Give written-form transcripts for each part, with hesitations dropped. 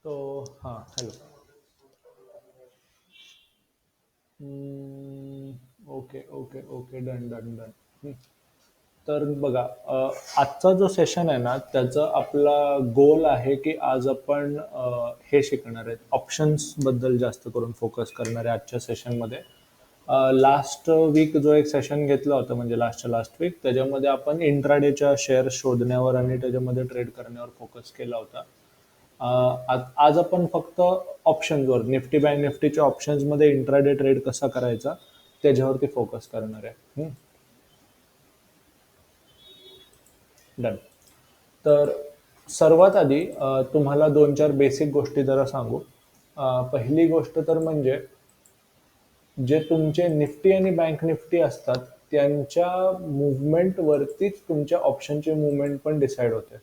तो हां, hello. Okay, okay, okay. Done, done, done. तर बघा, आजचा जो सेशन आहे ना, त्याचा आपला गोल आहे, की आज आपण हे शिकणार आहेत. ऑप्शन्सबद्दल जास्त करून फोकस करणार आहे आजच्या सेशनमध्ये. लास्ट वीक जो एक सेशन घेतला होता, म्हणजे लास्टच्या लास्ट वीक, त्याच्यामध्ये आपण इंट्राडेच्या शेअर शोधण्यावर आणि त्याच्यामध्ये ट्रेड करण्यावर फोकस केला होता. आज आपण फक्त ऑप्शन्सवर निफ्टी बँक निफ्टीच्या ऑप्शन्समध्ये इंट्राडे ट्रेड कसा करायचा त्याच्यावरती फोकस करणार आहे. डन. तर सर्वात आधी तुम्हाला दोन चार बेसिक गोष्टी जरा सांगू. पहिली गोष्ट तर म्हणजे जे तुमचे निफ्टी आणि बँक निफ्टी असतात त्यांच्या मुवमेंटवरतीच तुमच्या ऑप्शनचे मुवमेंट पण डिसाईड होते.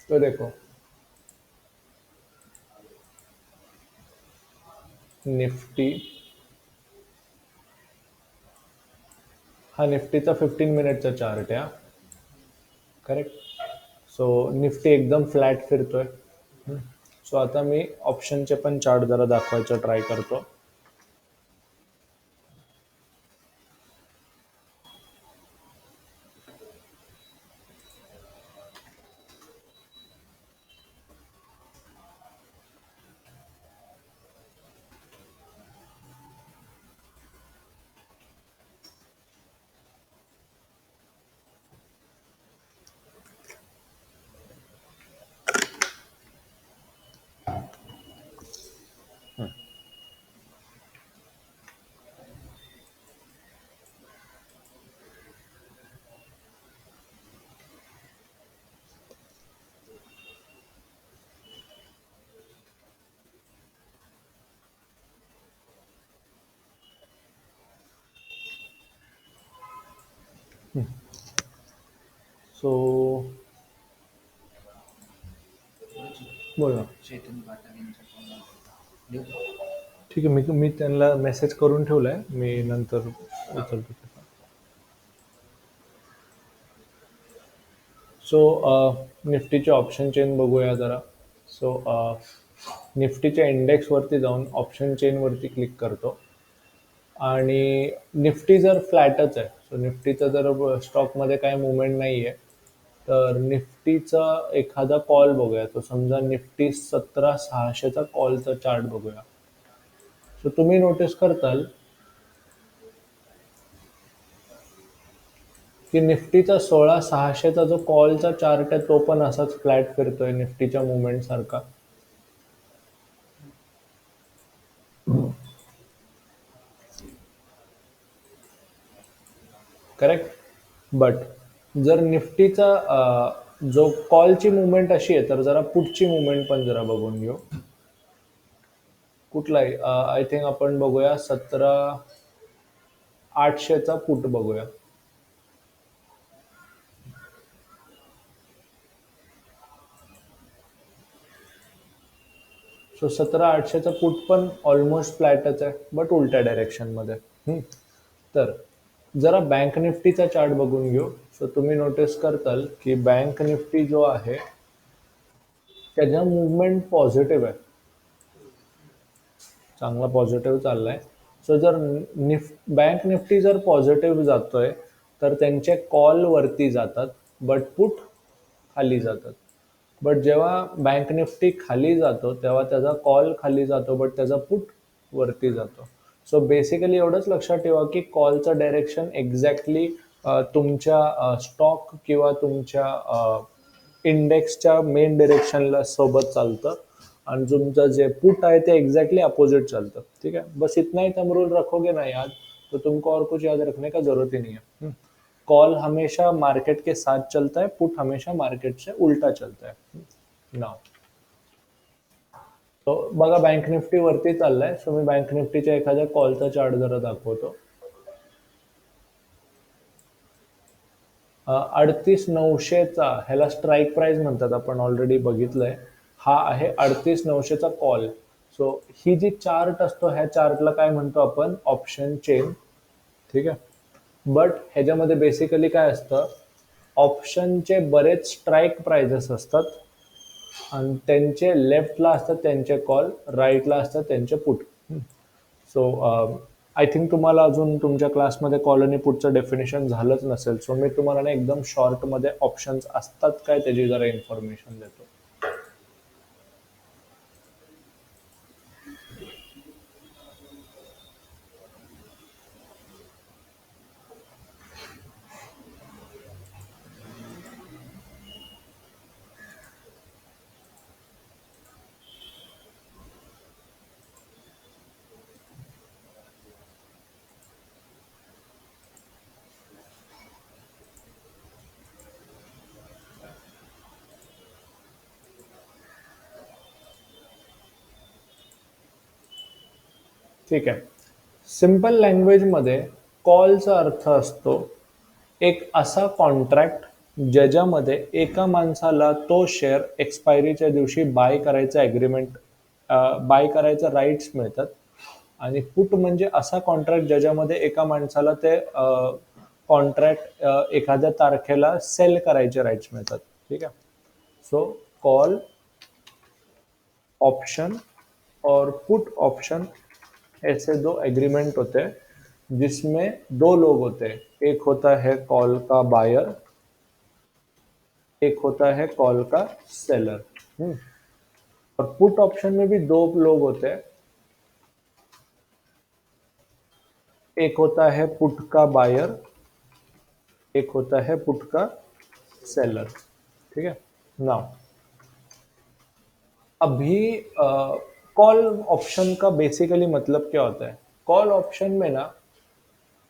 तो देखो, निफ्टी हा निफ्टीचा 15 मिनिटचा चार्ट आहे. करेक्ट. सो निफ्टी एकदम फ्लॅट फिरतोय. सो आता मी ऑप्शनचे पण चार्ट जरा दाखवायचा ट्राय करतो. सो बोल ना. ठीक आहे, मी मी त्यांना मेसेज करून ठेवलाय, मी नंतर उचलतो. सो निफ्टीचे ऑप्शन चेन बघूया जरा. सो निफ्टीच्या इंडेक्सवरती जाऊन ऑप्शन चेनवरती क्लिक करतो आणि निफ्टी जर फ्लॅटच आहे, सो निफ्टीचं जर स्टॉकमध्ये काय मुवमेंट नाही आहे, तर निफ्टीचा एखादा कॉल बघूया. तो समजा निफ्टी 17,600चा कॉलचा चार्ट बघूया. सो तुम्ही नोटीस करताल की निफ्टीचा 16,600चा जो कॉलचा चार्ट आहे तो पण असाच फ्लॅट फिरतोय निफ्टीच्या मुवमेंट सारखा. करेक्ट. बट जर निफ्टीचा जो कॉलची मुवमेंट अशी आहे, तर जरा पुढची मुवमेंट पण जरा बघून घेऊ. कुठलाही आय थिंक आपण बघूया 17,800चा पुट बघूया. सो 17,800चा पुट पण ऑलमोस्ट फ्लॅटच आहे, बट उलट्या डायरेक्शनमध्ये. तर जरा बँक निफ्टीचा चार्ट बघून घेऊ. सो तुम्ही नोटीस करताल की बँक निफ्टी जो आहे त्याचा मुवमेंट पॉझिटिव्ह आहे, चांगला पॉझिटिव्ह चाललाय. सो जर बँक निफ्टी जर पॉझिटिव्ह जातोय तर त्यांचे कॉल वरती जातात, बट पुट खाली जातात. बट जेव्हा बँक निफ्टी खाली जातो तेव्हा त्याचा कॉल खाली जातो, बट त्याचा पुट वरती जातो. सो बेसिकली एवढंच लक्षात ठेवा की कॉलचं डायरेक्शन एक्झॅक्टली तुमच्या स्टॉक किंवा तुमच्या इंडेक्सच्या मेन डायरेक्शनला सोबत चालतं आणि तुमचं जे पुट है ते एक्जैक्टली अपोजिट चलता. ठीक है, बस इतना ही तुम रूल रखोगे ना याद, तो तुमको और कुछ याद रखने का जरूरत ही नहीं है. कॉल हमेशा मार्केट के साथ चलता है, पुट हमेशा मार्केट से उल्टा चलता है. नाउ तो बघा बँक निफ्टी वरती चाललाय. सो मी बँक निफ्टीच्या एखाद्या कॉलचा चार्ट जरा दाखवतो. 38,900चा ह्याला स्ट्राईक प्राइस म्हणतात, आपण ऑलरेडी बघितलंय. हा आहे 38,900चा कॉल. सो ही जी चार्ट असतो ह्या चार्टला काय म्हणतो आपण, ऑप्शन चेन. ठीक आहे. बट ह्याच्यामध्ये बेसिकली काय असतं, ऑप्शनचे बरेच स्ट्राईक प्राइजेस असतात आणि त्यांचे लेफ्टला असतात त्यांचे कॉल, राईटला असतात त्यांचे पुट. सो आय थिंक तुम्हाला अजून तुमच्या क्लासमध्ये कॉल आणि पुटचं डेफिनेशन झालंच नसेल. सो मी तुम्हाला ना एकदम शॉर्टमध्ये ऑप्शन्स असतात काय त्याची जरा इन्फॉर्मेशन देतो. ठीक आहे. सिंपल लँग्वेजमध्ये कॉलचा अर्थ असतो एक असा कॉन्ट्रॅक्ट ज्याच्यामध्ये एका माणसाला तो शेअर एक्सपायरीच्या दिवशी बाय करायचा ॲग्रीमेंट, बाय करायचा राईट्स मिळतात. आणि पुट म्हणजे असा कॉन्ट्रॅक्ट ज्याच्यामध्ये एका माणसाला ते कॉन्ट्रॅक्ट एखाद्या तारखेला सेल करायचे राईट्स मिळतात. ठीक आहे. सो कॉल ऑप्शन और पुट ऑप्शन ऐसे दो एग्रीमेंट होते हैं जिसमें दो लोग होते हैं. एक होता है कॉल का बायर, एक होता है कॉल का सेलर. और पुट ऑप्शन में भी दो लोग होते हैं. एक होता है पुट का बायर, एक होता है पुट का सेलर. ठीक है. नाउ अभी कॉल ऑप्शन का बेसिकली मतलब क्या होता है. कॉल ऑप्शन में ना,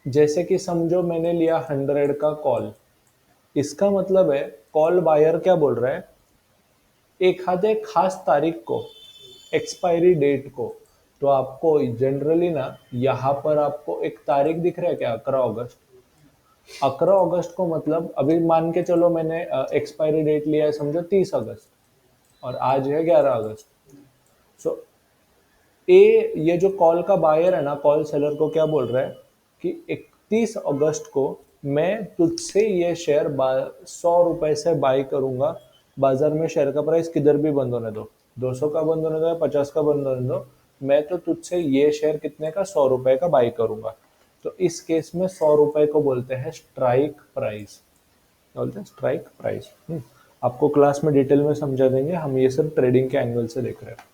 जैसे कि समझो मैंने लिया 100 का कॉल, इसका मतलब है कॉल बायर क्या बोल रहा है, एखादे खास तारीख को, एक्सपायरी डेट को, तो आपको जनरली ना यहाँ पर आपको एक तारीख दिख रहा है क्या, 11 अगस्त. 11 अगस्त को मतलब अभी मान के चलो मैंने एक्सपायरी डेट लिया है समझो 30 अगस्त और आज है 11 अगस्त. सो ये जो कॉल का बायर है ना, कॉल सेलर को क्या बोल रहा है कि 31 अगस्त को मैं तुझसे ये शेयर 100 रुपए से बाय करूंगा. बाजार में शेयर का प्राइस किधर भी बंद होने दो, 200 का बंद होने दो या 50 का बंद होने दो, मैं तो तुझसे ये शेयर कितने का, 100 रुपए का बाय करूंगा. तो इस केस में 100 रुपए को बोलते हैं स्ट्राइक प्राइस. बोलते हैं स्ट्राइक प्राइस. आपको क्लास में डिटेल में समझा देंगे, हम ये सब ट्रेडिंग के एंगल से देख रहे हैं.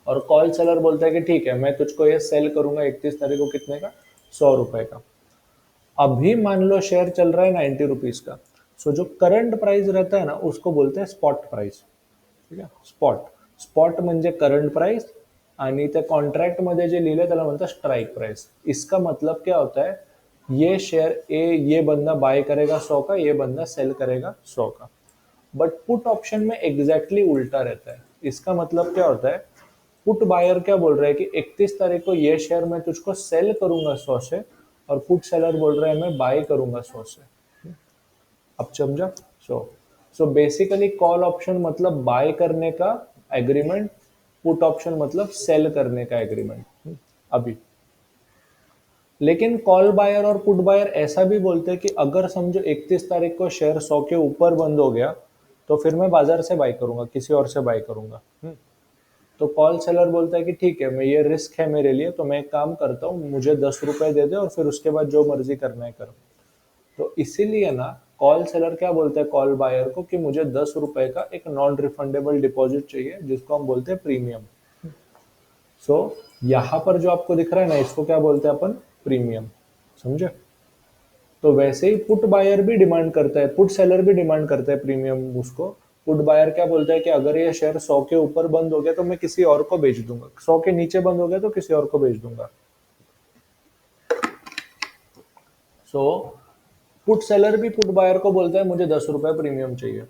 और कॉल सेलर बोलता है कि ठीक है मैं तुझको ये सेल करूंगा 31 तारीख को कितने का, 100 रुपए का. अभी मान लो शेयर चल रहा है 90 रुपीज का. सो जो करंट प्राइस रहता है ना उसको बोलते हैं स्पॉट प्राइस. ठीक आहे. स्पॉट म्हणजे करंट प्राइस आणि त्या कॉन्ट्रॅक्ट मध्ये जे लिहिलंय त्याला म्हणतात स्ट्राइक प्राइस. इसका मतलब क्या होता है, ये शेयर ये बंदा बाय करेगा 100 का, ये बंदा सेल करेगा 100 का. बट पुट ऑप्शन में एग्जैक्टली उल्टा रहता है. इसका मतलब क्या होता है, पुट बायर क्या बोल रहा है कि 31 तारीख को ये शेयर मैं तुझको सेल करूंगा 100 से, और पुट सेलर बोल रहा है मैं बाय करूंगा 100 से. अब समझा. सो बेसिकली कॉल ऑप्शन मतलब बाय करने का एग्रीमेंट, पुट ऑप्शन मतलब सेल करने का एग्रीमेंट. अभी लेकिन कॉल बायर और पुट बायर ऐसा भी बोलते हैं कि अगर समझो 31 तारीख को शेयर 100 के ऊपर बंद हो गया तो फिर मैं बाजार से बाय करूंगा, किसी और से बाय करूंगा. तो कॉल सेलर बोलता है कि ठीक है मैं ये रिस्क है मेरे लिए, तो मैं एक काम करता हूँ, मुझे 10 रुपए दे दे और फिर उसके बाद जो मर्जी करना है करो. तो इसीलिए ना कॉल सेलर क्या बोलते हैं कॉल बायर को कि मुझे 10 रुपए का एक नॉन रिफंडेबल डिपॉजिट चाहिए जिसको हम बोलते हैं प्रीमियम. सो यहाँ पर जो आपको दिख रहा है ना इसको क्या बोलते हैं अपन, प्रीमियम. समझे. तो वैसे ही पुट बायर भी डिमांड करता है, पुट सेलर भी डिमांड करता है प्रीमियम. उसको पुट बायर क्या बोलता है कि अगर ये शेयर 100 के ऊपर बंद हो गया तो मैं किसी और को बेच दूंगा, 100 के नीचे बंद हो गया तो किसी और को बेच दूंगा. सो पुट सेलर भी पुट बायर को बोलता है मुझे 10 रुपए प्रीमियम चाहिए.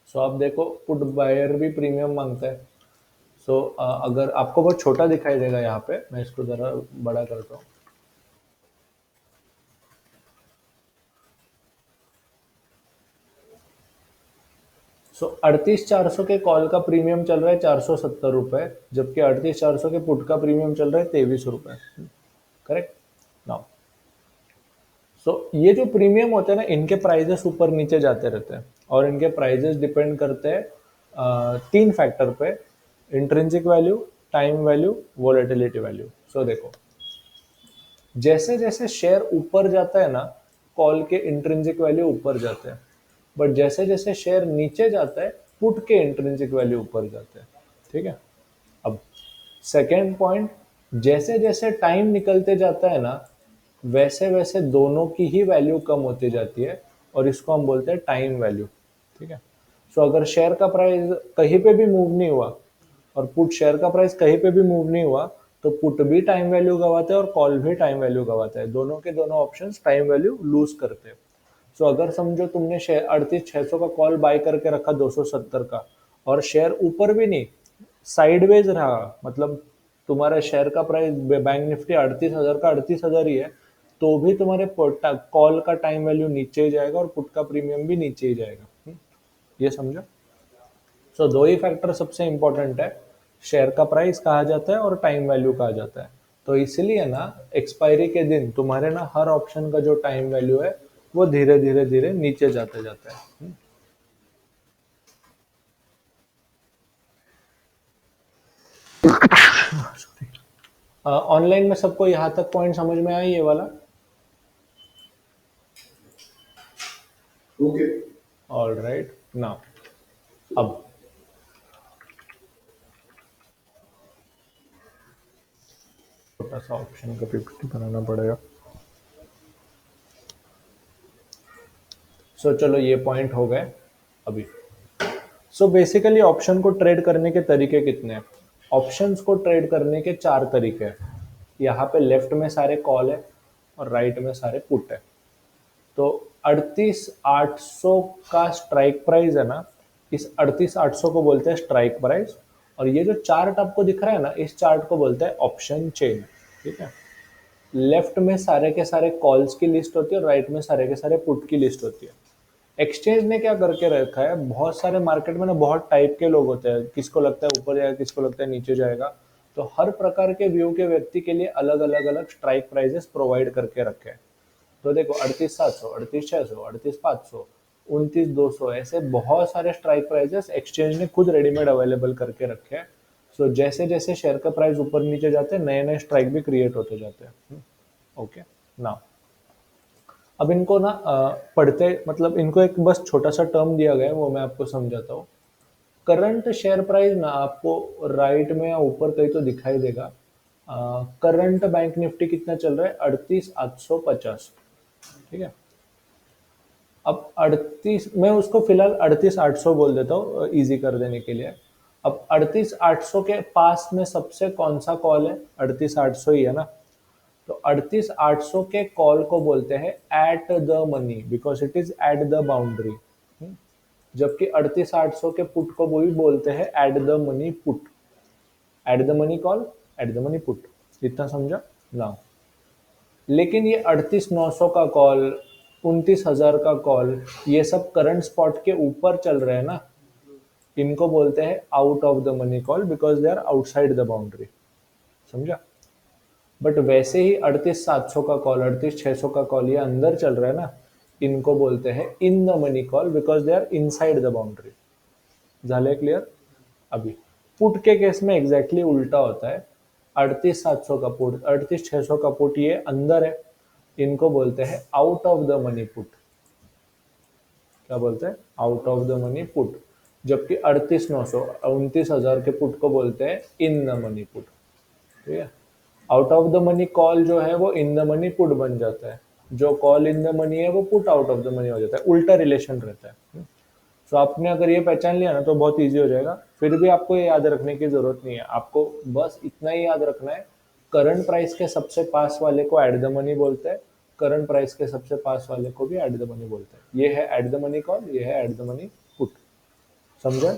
सो आप देखो पुट बायर भी प्रीमियम मांगता है. सो अगर आपको बहुत छोटा दिखाई देगा यहाँ पे, मैं इसको जरा बड़ा करता हूँ. सो 38,400 के कॉल का प्रीमियम चल रहा है 470 रुपए, जबकि 38,400 के पुट का प्रीमियम चल रहा है 23 रुपए. करेक्ट. नाउ सो ये जो प्रीमियम होते हैं ना, इनके प्राइजेस ऊपर नीचे जाते रहते हैं, और इनके प्राइजेस डिपेंड करते हैं तीन फैक्टर पे: intrinsic value, time value, volatility value. So देखो, जैसे जैसे शेयर ऊपर जाता है ना, कॉल के इंट्रिंसिक वैल्यू ऊपर जाते हैं, बट जैसे जैसे शेयर नीचे जाता है, पुट के इंट्रिंसिक वैल्यू ऊपर जाते हैं। ठीक है। अब सेकेंड पॉइंट, जैसे जैसे टाइम निकलते जाता है ना, वैसे वैसे दोनों की ही वैल्यू कम होती जाती है, और इसको हम बोलते हैं टाइम वैल्यू। ठीक है। सो अगर शेयर का प्राइस कहीं पे भी मूव नहीं हुआ, और पुट शेयर का प्राइस कहीं पे भी मूव नहीं हुआ, तो पुट भी टाइम वैल्यू गवाते हैं और कॉल भी टाइम वैल्यू गवाता है। दोनों के दोनों ऑप्शन टाइम वैल्यू लूज करते हैं। सो अगर समझो तुमने शेयर 38,600 का कॉल बाय करके रखा 270 का, और शेयर ऊपर भी नहीं, साइडवेज रहा, मतलब तुम्हारे शेयर का प्राइस बैंक निफ्टी 38,000 का 38,000 ही है, तो भी तुम्हारे कॉल का टाइम वैल्यू नीचे ही जाएगा और पुट का प्रीमियम भी नीचे ही जाएगा। ये समझो। सो दो ही फैक्टर सबसे इंपॉर्टेंट है: शेयर का प्राइस कहा जाता है और टाइम वैल्यू कहा जाता है। तो इसलिए ना, एक्सपायरी के दिन तुम्हारे ना हर ऑप्शन का जो टाइम वैल्यू है, वो धीरे धीरे धीरे नीचे जाते जाता है। ऑनलाइन में सबको यहाँ तक पॉइंट समझ में आया ये वाला? ओके। ऑल राइट, नाउ अब छोटा सा ऑप्शन का पीपीटी बनाना पड़ेगा। सो चलो, ये पॉइंट हो गए अभी। सो बेसिकली ऑप्शन को ट्रेड करने के तरीके कितने हैं? ऑप्शंस को ट्रेड करने के चार तरीके हैं। यहाँ पे लेफ्ट में सारे कॉल है और राइट में सारे पुट है। तो 38,800 का स्ट्राइक प्राइस है ना, इस 38,800 को बोलते हैं स्ट्राइक प्राइस। और ये जो चार्ट आपको दिख रहा है ना, इस चार्ट को बोलते हैं ऑप्शन चेन। ठीक है। लेफ्ट में सारे के सारे कॉल्स की लिस्ट होती है और राइट में सारे के सारे पुट की लिस्ट होती है। एक्सचेंज ने क्या करके रखा है, बहुत सारे मार्केट में ना बहुत टाइप के लोग होते हैं, किसको लगता है ऊपर जाएगा, किसको लगता है नीचे जाएगा। तो हर प्रकार के व्यू के व्यक्ति के लिए अलग अलग अलग स्ट्राइक प्राइजेस प्रोवाइड करके रखे हैं। तो देखो, 38,700, 38,600, 38,500, 29,200, ऐसे बहुत सारे स्ट्राइक प्राइजेस एक्सचेंज ने खुद रेडीमेड अवेलेबल करके रखे हैं। सो जैसे जैसे शेयर का प्राइस ऊपर नीचे जाते हैं, नए नए स्ट्राइक भी क्रिएट होते जाते हैं। ओके। नाउ अब इनको ना पढ़ते, मतलब इनको एक बस छोटा सा टर्म दिया गया है, वो मैं आपको समझाता हूँ। करंट शेयर प्राइस ना आपको राइट में या ऊपर कहीं तो दिखाई देगा। करंट बैंक निफ्टी कितना चल रहा है? 38,850। ठीक है। अब 38, मैं उसको फिलहाल 38,800 बोल देता हूँ इजी कर देने के लिए। अब 38,800 के पास में सबसे कौन सा कॉल है? 38,800 ही है ना। तो 38,800 के कॉल को बोलते हैं at the money, because it is at the boundary. जबकि 38,800 के पुट को वो भी बोलते हैं at the money put. At the money call, at the money put. इतना समझा ना? लेकिन ये 38,900 का कॉल, 29,000 का कॉल, ये सब करंट स्पॉट के ऊपर चल रहे हैं ना, इनको बोलते हैं out of the money call, because they are outside the boundary. समझा? बट वैसे ही 38,700 का कॉल, 38,600 का कॉल, ये अंदर चल रहा है ना, इनको बोलते हैं in the money call, because they are inside the boundary. झाले क्लियर? अभी पुट के केस में एग्जैक्टली उल्टा होता है। 38,700 का पुट, 38,600 का पुट, ये अंदर है, इनको बोलते हैं out of the money put. क्या बोलते हैं? Out of the money put. जबकि 38,900, 29,000 के पुट को बोलते हैं इन द मनी पुट। ठीक है। Out of the money call जो है वो इन द मनी पुट बन जाता है, जो कॉल इन द मनी है वो put out of the money हो जाता है, उल्टा रिलेशन रहता है। तो आपने अगर ये पहचान लिया ना, तो बहुत इजी हो जाएगा। फिर भी आपको ये याद रखने की जरूरत नहीं है, आपको बस इतना ही याद रखना है: करंट प्राइस के सबसे पास वाले को एट द मनी बोलते हैं, करंट प्राइस के सबसे पास वाले को भी एट द मनी बोलते हैं। ये है एट द मनी कॉल, ये है एट द मनी पुट। समजा?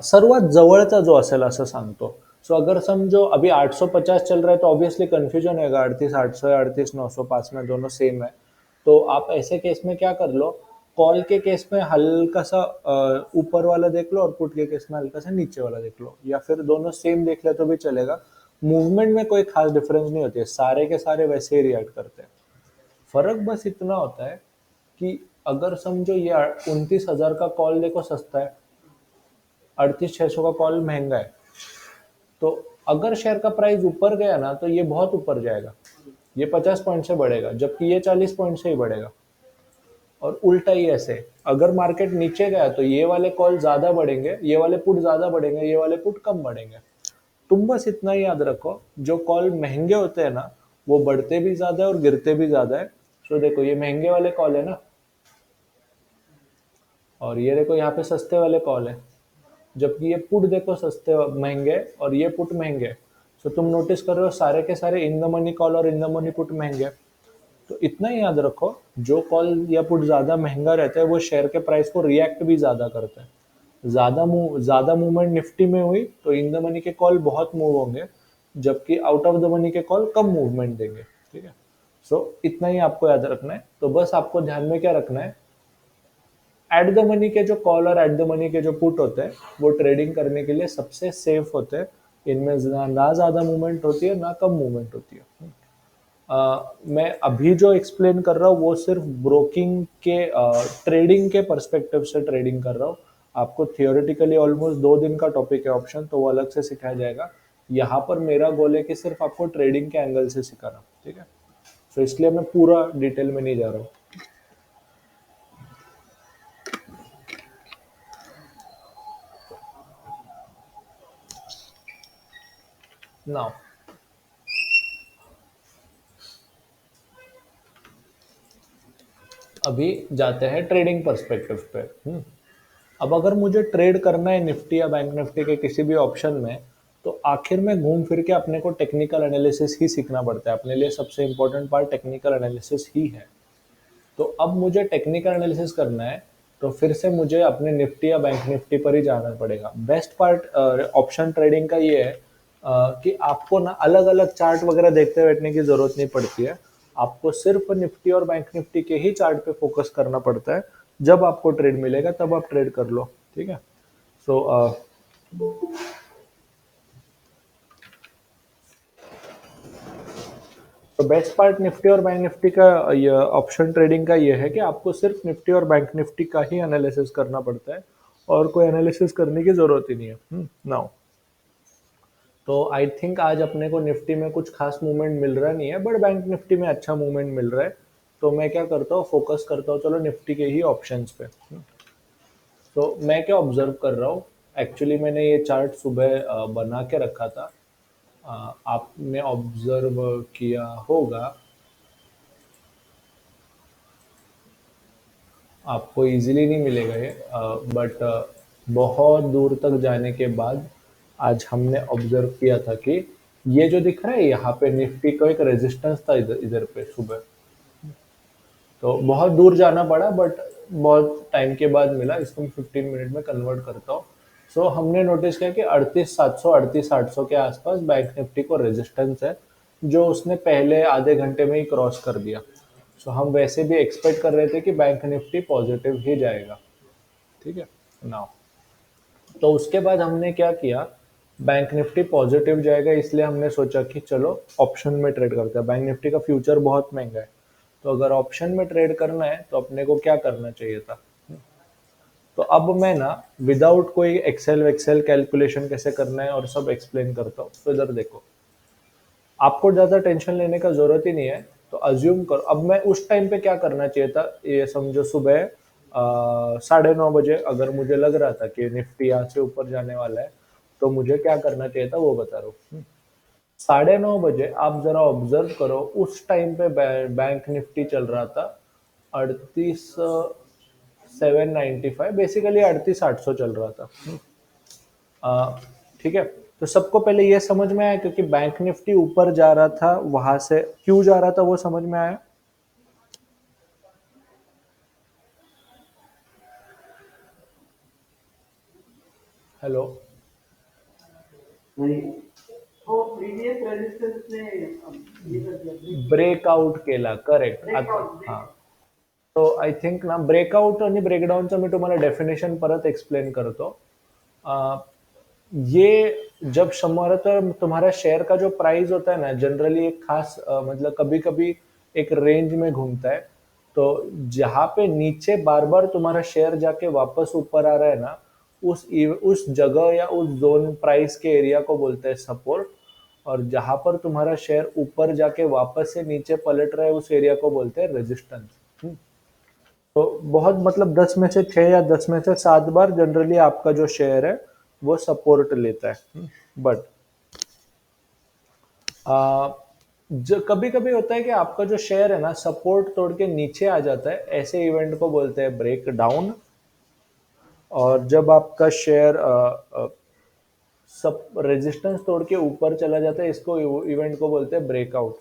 सर्वात जवळचा जो असेल असं सांगतो। सो अगर समझो अभी 850 चल रहा है, तो ऑब्वियसली कंफ्यूजन होगा, 38,800 या 38,900 पास में दोनों सेम है। तो आप ऐसे केस में क्या कर लो, कॉल के केस में हल्का सा ऊपर वाला देख लो, और पुट के केस में हल्का सा नीचे वाला देख लो, या फिर दोनों सेम देख ले तो भी चलेगा। मूवमेंट में कोई खास डिफरेंस नहीं होती है, सारे के सारे वैसे ही रिएक्ट करते हैं। फर्क बस इतना होता है कि अगर समझो ये 29,000 का कॉल देखो सस्ता है, 38,600 का कॉल महंगा है, तो अगर शेयर का प्राइस ऊपर गया ना तो ये बहुत ऊपर जाएगा, ये 50 पॉइंट से बढ़ेगा, जबकि ये 40 पॉइंट से ही बढ़ेगा। और उल्टा ही ऐसे, अगर मार्केट नीचे गया तो ये वाले कॉल ज्यादा बढ़ेंगे, ये वाले पुट ज्यादा बढ़ेंगे, ये वाले पुट कम बढ़ेंगे। तुम बस इतना ही याद रखो, जो कॉल महंगे होते हैं ना वो बढ़ते भी ज्यादा है और गिरते भी ज्यादा है। तो देखो ये महंगे वाले कॉल है ना, और ये देखो यहाँ पे सस्ते वाले कॉल है, जबकि ये पुट देखो सस्ते महंगे और ये पुट महंगे। तो तुम नोटिस कर रहे हो सारे के सारे इन द मनी कॉल और इन द मनी पुट महंगे। तो इतना ही याद रखो, जो कॉल या पुट ज्यादा महंगा रहता है वो शेयर के प्राइस को रिएक्ट भी ज्यादा करता है। ज्यादा मूवमेंट निफ्टी में हुई तो इन द मनी के कॉल बहुत मूव होंगे, जबकि आउट ऑफ द मनी के कॉल कम मूवमेंट देंगे। ठीक है, सो इतना ही आपको याद रखना है। तो बस आपको ध्यान में क्या रखना है, एट द मनी के जो कॉल और एट द मनी के जो पुट होते हैं वो ट्रेडिंग करने के लिए सबसे सेफ होते हैं। इनमें ना ज्यादा मूवमेंट होती है ना कम मूवमेंट होती है। मैं अभी जो एक्सप्लेन कर रहा हूँ वो सिर्फ ब्रोकिंग के ट्रेडिंग के पर्सपेक्टिव से ट्रेडिंग कर रहा हूँ। आपको थियोरेटिकली ऑलमोस्ट 2 दिन का टॉपिक है ऑप्शन, तो वो अलग से सिखाया जाएगा। यहाँ पर मेरा गोल है कि सिर्फ आपको ट्रेडिंग के एंगल से सिखाना। ठीक है, तो इसलिए मैं पूरा डिटेल में नहीं जा रहा हूँ। नाउ अभी जाते हैं ट्रेडिंग पर्सपेक्टिव पे। अब अगर मुझे ट्रेड करना है निफ्टी या बैंक निफ्टी के किसी भी ऑप्शन में, तो आखिर में घूम फिर के अपने को टेक्निकल एनालिसिस ही सीखना पड़ता है। अपने लिए सबसे इंपॉर्टेंट पार्ट टेक्निकल एनालिसिस ही है। तो अब मुझे टेक्निकल एनालिसिस करना है, तो फिर से मुझे अपने निफ्टी या बैंक निफ्टी पर ही जाना पड़ेगा। बेस्ट पार्ट ऑप्शन ट्रेडिंग का ये है कि आपको ना अलग अलग चार्ट वगैरह देखते बैठने की जरूरत नहीं पड़ती है। आपको सिर्फ निफ्टी और बैंक निफ्टी के ही चार्ट पे फोकस करना पड़ता है। जब आपको ट्रेड मिलेगा तब आप ट्रेड कर लो। ठीक है, सो तो बेस्ट पार्ट निफ्टी और बैंक निफ्टी का ये ऑप्शन ट्रेडिंग का ये है कि आपको सिर्फ निफ्टी और बैंक निफ्टी का ही एनालिसिस करना पड़ता है, और कोई एनालिसिस करने की जरूरत ही नहीं है। नाउ तो आई थिंक आज अपने को निफ्टी में कुछ खास मूवमेंट मिल रहा नहीं है, बट बैंक निफ्टी में अच्छा मूवमेंट मिल रहा है। तो मैं क्या करता हूँ, फोकस करता हूँ चलो निफ्टी के ही ऑप्शंस पे। तो मैं क्या ऑब्जर्व कर रहा हूँ, एक्चुअली मैंने ये चार्ट सुबह बना के रखा था। आपने ऑब्जर्व किया होगा, आपको इजीली नहीं मिलेगा ये, बट बहुत दूर तक जाने के बाद आज हमने ऑब्जर्व किया था कि ये जो दिख रहा है यहाँ पे निफ्टी का एक रेजिस्टेंस था इधर इधर पे सुबह। तो बहुत दूर जाना पड़ा, बट बहुत टाइम के बाद मिला। इसको मैं 15 मिनट में कन्वर्ट करता हूँ। सो हमने नोटिस किया कि 38,700 38,800 के आसपास बैंक निफ्टी को रेजिस्टेंस है, जो उसने पहले आधे घंटे में ही क्रॉस कर दिया। सो हम वैसे भी एक्सपेक्ट कर रहे थे कि बैंक निफ्टी पॉजिटिव ही जाएगा। ठीक है, नाउ तो उसके बाद हमने क्या किया, बैंक निफ्टी पॉजिटिव जाएगा इसलिए हमने सोचा कि चलो ऑप्शन में ट्रेड करते हैं। बैंक निफ्टी का फ्यूचर बहुत महंगा है, तो अगर ऑप्शन में ट्रेड करना है तो अपने को क्या करना चाहिए था। तो अब मैं ना विदाउट कोई एक्सेल वेक्सेल कैलकुलेशन कैसे करना है और सब एक्सप्लेन करता हूँ। तो इधर देखो, आपको ज्यादा टेंशन लेने का जरूरत ही नहीं है। तो अज्यूम करो, अब मैं उस टाइम पे क्या करना चाहिए था, ये समझो सुबह 9:30 बजे अगर मुझे लग रहा था कि निफ्टी यहाँ से ऊपर जाने वाला है, तो मुझे क्या करना चाहिए था वो बता रहा हूँ। 9:30 बजे आप जरा ऑब्जर्व करो, उस टाइम पे बैंक निफ्टी चल रहा था 38,795, बेसिकली 38,800 चल रहा था। ठीक है, तो सबको पहले ये समझ में आया क्योंकि बैंक निफ्टी ऊपर जा रहा था, वहां से क्यों जा रहा था वो समझ में आया। हेलो, हो प्रीवियस रेजिस्टेंस ने ये कर दिया ब्रेकआउट केला, करेक्ट ब्रेकआउट हां. तो आय थिंक ना ब्रेकआउट आणि ब्रेकडाऊनचं मी तुम्हाला डेफिनेशन परत एक्सप्लेन करतो. अ, ये जब तुम्हारा शेयर का जो प्राइस होता है ना, जनरली एक खास मतलब कभी कभी एक रेंज में घूमता है। तो जहाँ पे नीचे बार बार तुम्हारा शेयर जाके वापस ऊपर आ रहा है ना, उस जगह या उस जोन प्राइस के एरिया को बोलते हैं सपोर्ट। और जहाँ पर तुम्हारा शेयर ऊपर जाके वापस से नीचे पलट रहा है, उस एरिया को बोलते हैं रेजिस्टेंस। तो बहुत मतलब 10 में से 6 या 10 में से 7 बार जनरली आपका जो शेयर है वो सपोर्ट लेता है। बट कभी कभी होता है कि आपका जो शेयर है ना सपोर्ट तोड़ के नीचे आ जाता है, ऐसे इवेंट को बोलते हैं ब्रेक डाउन। और जब आपका शेयर सब रेजिस्टेंस तोड़ के ऊपर चला जाता है, इसको इवेंट को बोलते हैं ब्रेकआउट।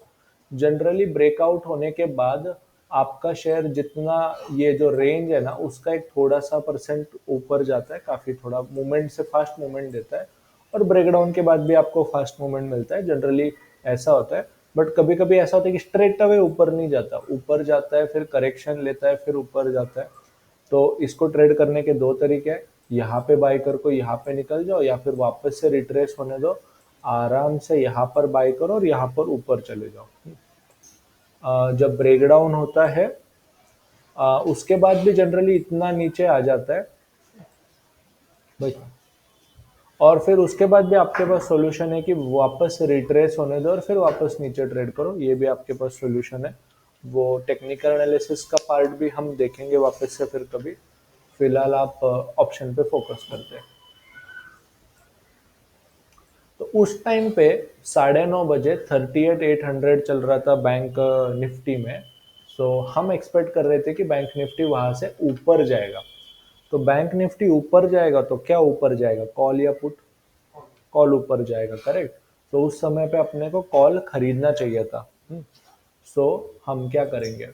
जनरली ब्रेकआउट होने के बाद आपका शेयर जितना, ये जो रेंज है ना उसका एक थोड़ा सा परसेंट ऊपर जाता है, काफी थोड़ा मूवमेंट से फास्ट मूवमेंट देता है। और ब्रेकडाउन के बाद भी आपको फास्ट मूवमेंट मिलता है, जनरली ऐसा होता है। बट कभी कभी ऐसा होता है कि स्ट्रेट अवे ऊपर नहीं जाता, ऊपर जाता है फिर करेक्शन लेता है फिर ऊपर जाता है। तो इसको ट्रेड करने के दो तरीके हैं, यहाँ पे बाई को यहाँ पे निकल जाओ, या फिर वापस से रिट्रेस होने दो, आराम से यहाँ पर बाई करो और यहाँ पर ऊपर चले जाओ। जब ब्रेकडाउन होता है उसके बाद भी जनरली इतना नीचे आ जाता है भाई। और फिर उसके बाद भी आपके पास सॉल्यूशन है कि वापस रिट्रेस होने दो और फिर वापस नीचे ट्रेड करो, ये भी आपके पास सॉल्यूशन है। वो टेक्निकल एनालिसिस का पार्ट भी हम देखेंगे वापस से फिर कभी। फिलहाल आप ऑप्शन पे फोकस करते हैं। तो उस टाइम पे 9:30 बजे 38,800 चल रहा था बैंक निफ्टी में। सो हम एक्सपेक्ट कर रहे थे कि बैंक निफ्टी वहां से ऊपर जाएगा। तो बैंक निफ्टी ऊपर जाएगा तो क्या ऊपर जाएगा, कॉल या पुट? कॉल ऊपर जाएगा, करेक्ट। तो उस समय पे अपने को कॉल खरीदना चाहिए था। सो हम क्या करेंगे,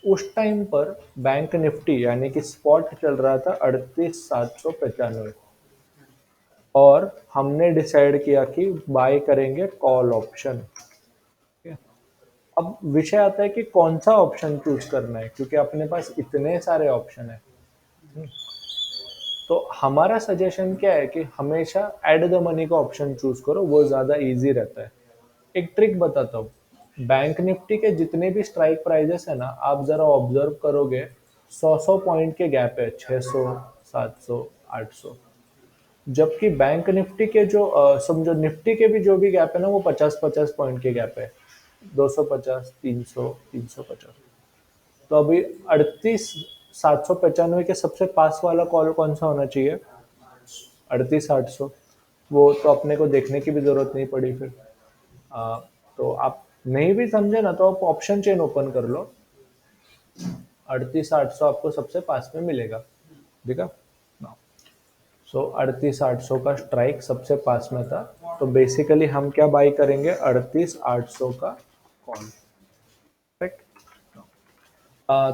उस टाइम पर बैंक निफ्टी यानी कि स्पॉट चल रहा था 38,795। और हमने डिसाइड किया कि बाय करेंगे कॉल ऑप्शन। अब विषय आता है कि कौन सा ऑप्शन चूज करना है, क्योंकि अपने पास इतने सारे ऑप्शन है। तो हमारा सजेशन क्या है कि हमेशा एड द मनी का ऑप्शन चूज करो, वो ज्यादा इजी रहता है। एक ट्रिक बताता हूँ, बैंक निफ्टी के जितने भी स्ट्राइक प्राइजेस है ना, आप जरा ऑब्जर्व करोगे, 100 पॉइंट के गैप है, 600, 700, 800। जबकि बैंक निफ्टी के जो समझो निफ्टी के भी जो भी गैप है ना, वो 50-50 पॉइंट के गैप है, 250, 300, 350। तो अभी 38,795 के सबसे पास वाला कॉल कौन सा होना चाहिए, 38,800। वो तो अपने को देखने की भी जरूरत नहीं पड़ी फिर। तो आप नहीं भी समझे ना तो आप ऑप्शन चेन ओपन कर लो, 38,800 आपको सबसे पास में मिलेगा, देखा। सो 38,800 का स्ट्राइक सबसे पास में था। तो बेसिकली हम क्या बाई करेंगे, 38,800 का कॉल, करेक्ट।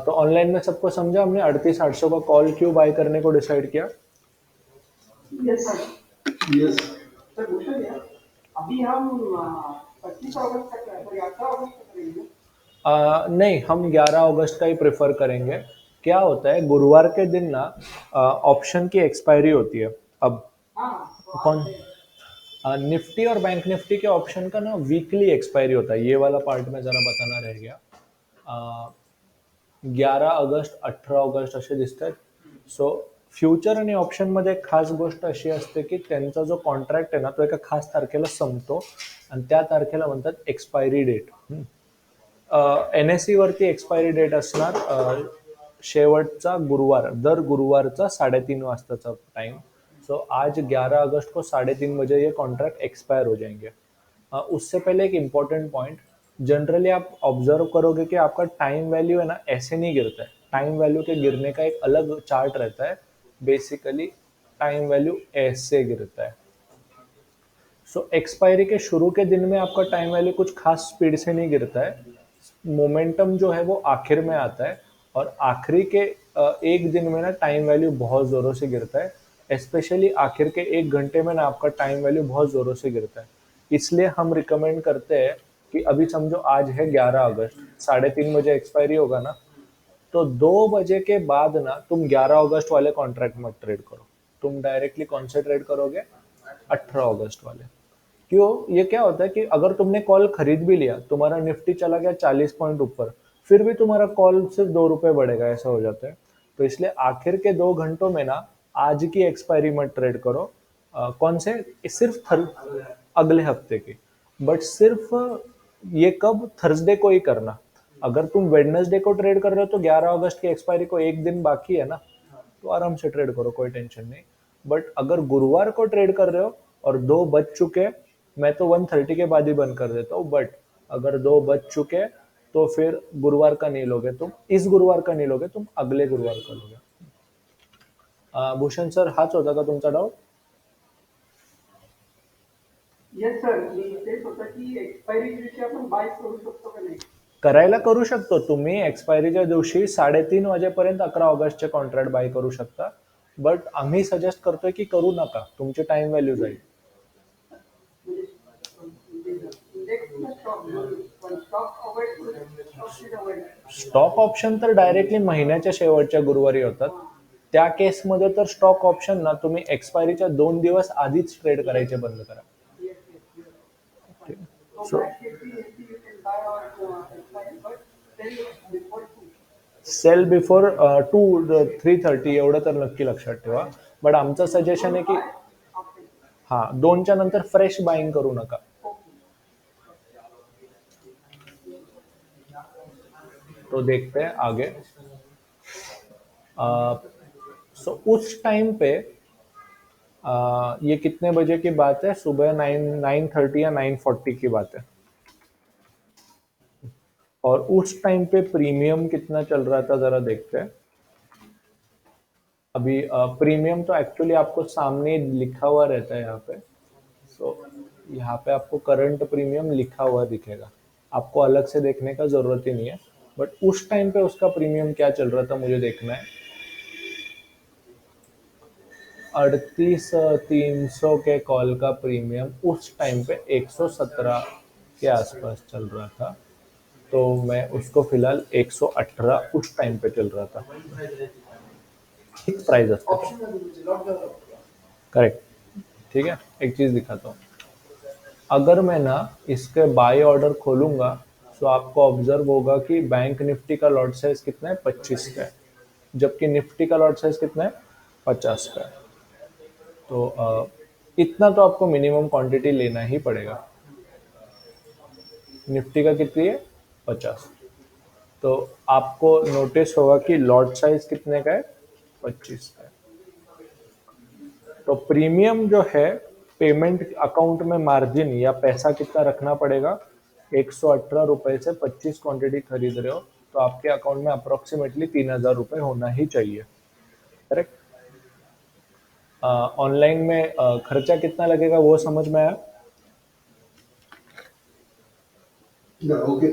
तो ऑनलाइन में सबको समझा हमने 38,800 का कॉल क्यों बाई करने को डिसाइड किया? Yes sir. यस सर, पूछो क्या? अभी हम 25 अगस्त तक, सॉरी 18 अगस्त तक करेंगे। नहीं, हम 11 अगस्त का ही प्रेफर करेंगे। क्या होता है, गुरुवार के दिन ना ऑप्शन की एक्सपायरी होती है। अब हाँ, तो आज कौन, से। निफ्टी और बैंक निफ्टी के ऑप्शन का ना वीकली एक्सपायरी होता है, ये वाला पार्ट में जरा बताना रह गया। 11 अगस्त 18 अगस्त असे दिसतात। सो फ्युचर आणि ऑप्शनमध्ये एक खास गोष्ट अशी असते की त्यांचा जो कॉन्ट्रॅक्ट आहे ना तो एका खास तारखेला संपतो, आणि त्या तारखेला म्हणतात expiry date. N S C वरती एक्सपायरी डेट असणार शेवटचा गुरुवार, दर गुरुवारचा 3:30 वाजताचा टाइम। सो आज 11 अगस्त को 3:30 बजे ये कॉन्ट्रैक्ट एक्सपायर हो जाएंगे। उससे पहले एक इम्पॉर्टेंट पॉइंट, जनरली आप ऑब्जर्व करोगे कि आपका टाइम वैल्यू है ना ऐसे नहीं गिरता है, टाइम वैल्यू के गिरने का एक अलग चार्ट रहता है। बेसिकली टाइम वैल्यू ऐसे गिरता है। सो एक्सपायरी के शुरू के दिन में आपका टाइम वैल्यू कुछ खास स्पीड से नहीं गिरता है, मोमेंटम जो है वो आखिर में आता है। और आखिरी के एक दिन में ना टाइम वैल्यू बहुत जोरों से गिरता है, स्पेशली आखिर के 1 घंटे में ना आपका टाइम वैल्यू बहुत जोरों से गिरता है। इसलिए हम रिकमेंड करते हैं कि अभी समझो आज है 11 अगस्त, 3:30 बजे एक्सपायरी होगा ना, तो 2 बजे के बाद ना तुम 11 अगस्त वाले कॉन्ट्रैक्ट मत ट्रेड करो। तुम डायरेक्टली कौन से ट्रेड करोगे, 18 अगस्त वाले। क्यों? ये क्या होता है कि अगर तुमने कॉल खरीद भी लिया, तुम्हारा निफ्टी चला गया 40 पॉइंट ऊपर, फिर भी तुम्हारा कॉल सिर्फ 2 रुपए बढ़ेगा, ऐसा हो जाता है। तो इसलिए आखिर के 2 घंटों में ना आज की एक्सपायरी मत ट्रेड करो। कौन से? सिर्फ अगले हफ्ते की। बट सिर्फ ये कब? थर्सडे को ही करना। अगर तुम वेडनेसडे को ट्रेड कर रहे हो तो 11 अगस्त की एक्सपायरी को एक दिन बाकी है ना, तो आराम से ट्रेड करो, कोई टेंशन नहीं। बट अगर गुरुवार को ट्रेड कर रहे हो और 2 बज चुके, मैं तो 1:30 के बाद ही बंद कर देता हूँ। बट अगर 2 बज चुके तो फिर गुरुवार का नहीं लोगे तुम, इस गुरुवार का नहीं लोगे तुम, अगले गुरुवार का लोगे। भूषण सर, हाच होता का तुमचा डाऊट? येस सर, मी तेच होतं की एक्सपायरी दिवशी आपण बाय करू शकतो का नाही? करायला करू शकतो तुम्ही, एक्सपायरीच्या दिवशी 3:30 वाजेपर्यंत 11 अगस्टचे कॉन्ट्रॅक्ट बाय करू शकता। बट आम्ही सजेस्ट करतोय की करू नका, तुमची टाइम व्हॅल्यू जाईल। स्टॉक ऑप्शन तर डायरेक्टली महिन्याच्या शेवटच्या गुरुवारी होतात। त्या केसमध्ये तर स्टॉक ऑप्शन ना तुम्ही एक्सपायरीच्या 2 दिवस आधीच ट्रेड करायचे बंद करा। सो सेल बिफोर 2-3:30 एवढं तर नक्की लक्षात ठेवा। बट आमचं सजेशन आहे की हा 2च्या नंतर फ्रेश बाइंग करू नका। तो देखते हैं आगे। सो उस टाइम पे ये कितने बजे की बात है? सुबह 9:30 या 9:40 की बात है। और उस टाइम पे प्रीमियम कितना चल रहा था जरा देखते हैं। अभी प्रीमियम तो एक्चुअली आपको सामने लिखा हुआ रहता है यहाँ पे। सो यहाँ पे आपको करंट प्रीमियम लिखा हुआ दिखेगा, आपको अलग से देखने का जरूरत ही नहीं है। बट उस टाइम पे उसका प्रीमियम क्या चल रहा था मुझे देखना है। 38,300 के कॉल का प्रीमियम उस टाइम पे 117 के आसपास चल रहा था, तो मैं उसको फिलहाल 118 उस टाइम पे चल रहा था। ठीक प्राइस असते, करेक्ट। ठीक है, एक चीज दिखाता हूँ। अगर मैं ना इसके बाय ऑर्डर खोलूंगा तो आपको ऑब्जर्व होगा कि बैंक निफ्टी का लॉट साइज कितना है? 25 का है, जबकि निफ्टी का लॉट साइज कितना है? 50 का है। तो इतना तो आपको मिनिमम क्वांटिटी लेना ही पड़ेगा। निफ्टी का कितनी है? 50। तो आपको नोटिस होगा कि लॉट साइज कितने का है? 25 का है। तो प्रीमियम जो है, पेमेंट अकाउंट में मार्जिन या पैसा कितना रखना पड़ेगा? 118 रुपए से 25 क्वांटिटी खरीद रहे हो तो आपके अकाउंट में अप्रोक्सीमेटली 3,000 रुपए होना ही चाहिए, करेक्ट। ऑनलाइन में खर्चा कितना लगेगा वो समझ में आया? ओके।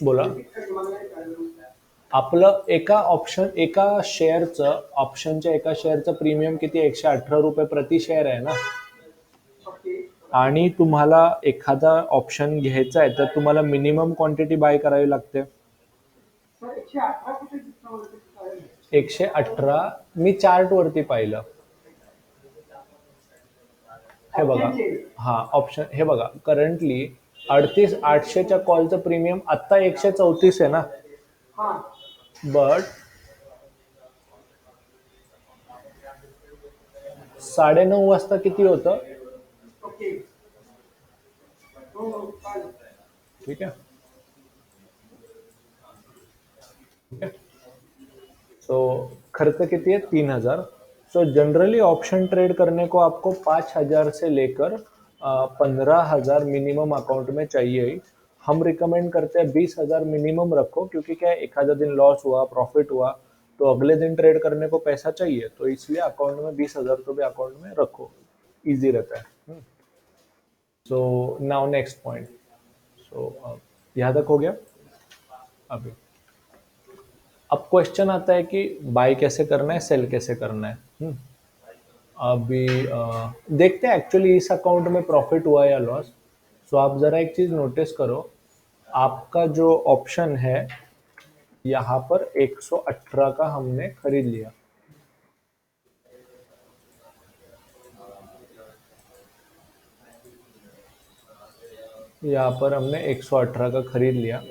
बोला। आपलं एका शेअरचं, ऑप्शनच्या एका शेअरचं प्रीमियम किती? 118 रुपये प्रति शेअर आहे ना। आणि तुम्हाला एखादा ऑप्शन घ्यायचा आहे तर तुम्हाला मिनिमम क्वांटिटी बाय करावी लागते। 118 मी चार्ट वरती पाहिलं, हे बघा। हा ऑप्शन हे बघा, करंटली 38,800च्या कॉलचं प्रीमियम आत्ता 134 आहे ना। बट 9:30 वाजता किती होतं? ठीक है, सो खर्च किती है? 3,000। सो जनरली ऑप्शन ट्रेड करने को आपको 5,000 से लेकर 15,000 मिनिमम अकाउंट में चाहिए ही। हम रिकमेंड करते हैं 20,000 मिनिमम रखो, क्योंकि क्या एक आधा दिन लॉस हुआ, प्रॉफिट हुआ तो अगले दिन ट्रेड करने को पैसा चाहिए, तो इसलिए अकाउंट में 20,000 तो भी अकाउंट में रखो, इजी रहता है। So now next point. So यहाँ तक हो गया। अभी अब क्वेश्चन आता है कि बाय कैसे करना है, सेल कैसे करना है। अभी देखते हैं एक्चुअली इस अकाउंट में प्रॉफिट हुआ या लॉस। सो आप जरा एक चीज नोटिस करो, आपका जो ऑप्शन है यहाँ पर 118 का हमने खरीद लिया। यहाँ पर हमने 118 का खरीद लिया।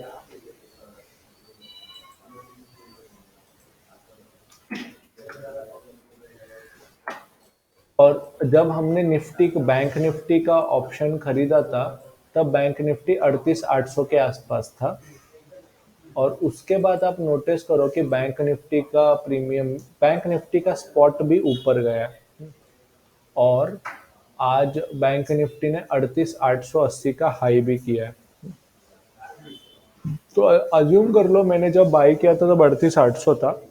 और जब हमने निफ्टी बैंक निफ्टी का ऑप्शन खरीदा था, तब बैंक निफ्टी 38,800 के आसपास था। और उसके बाद आप नोटिस करो कि बैंक निफ्टी का स्पॉट भी ऊपर गया। और आज बैंक निफ्टी ने 38,880 का हाई भी किया है। तो अज्यूम कर लो, मैंने जब बाई किया था तब 38,800 था,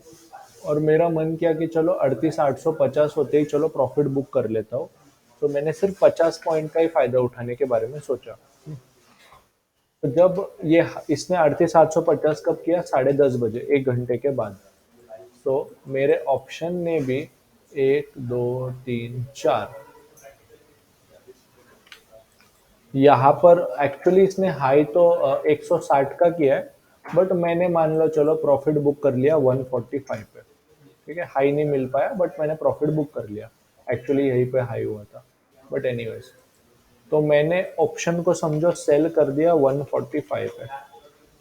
और मेरा मन किया कि चलो 38,850 होते ही चलो प्रॉफिट बुक कर लेता हूँ। तो मैंने सिर्फ 50 पॉइंट का ही फायदा उठाने के बारे में सोचा। तो जब ये इसने 38,850 कब किया? 10:30 बजे, 1 घंटे के बाद। तो मेरे ऑप्शन ने भी 1, 2, 3, 4 यहाँ पर एक्चुअली इसने हाई तो 160 का किया है, बट मैंने मान लो चलो प्रॉफिट बुक कर लिया 145 पे। ठीक है, हाई नहीं मिल पाया बट मैंने प्रॉफिट बुक कर लिया। एक्चुअली यहीं पे हाई हुआ था, बट एनीवेज। तो मैंने ऑप्शन को समझो सेल कर दिया 145 पे।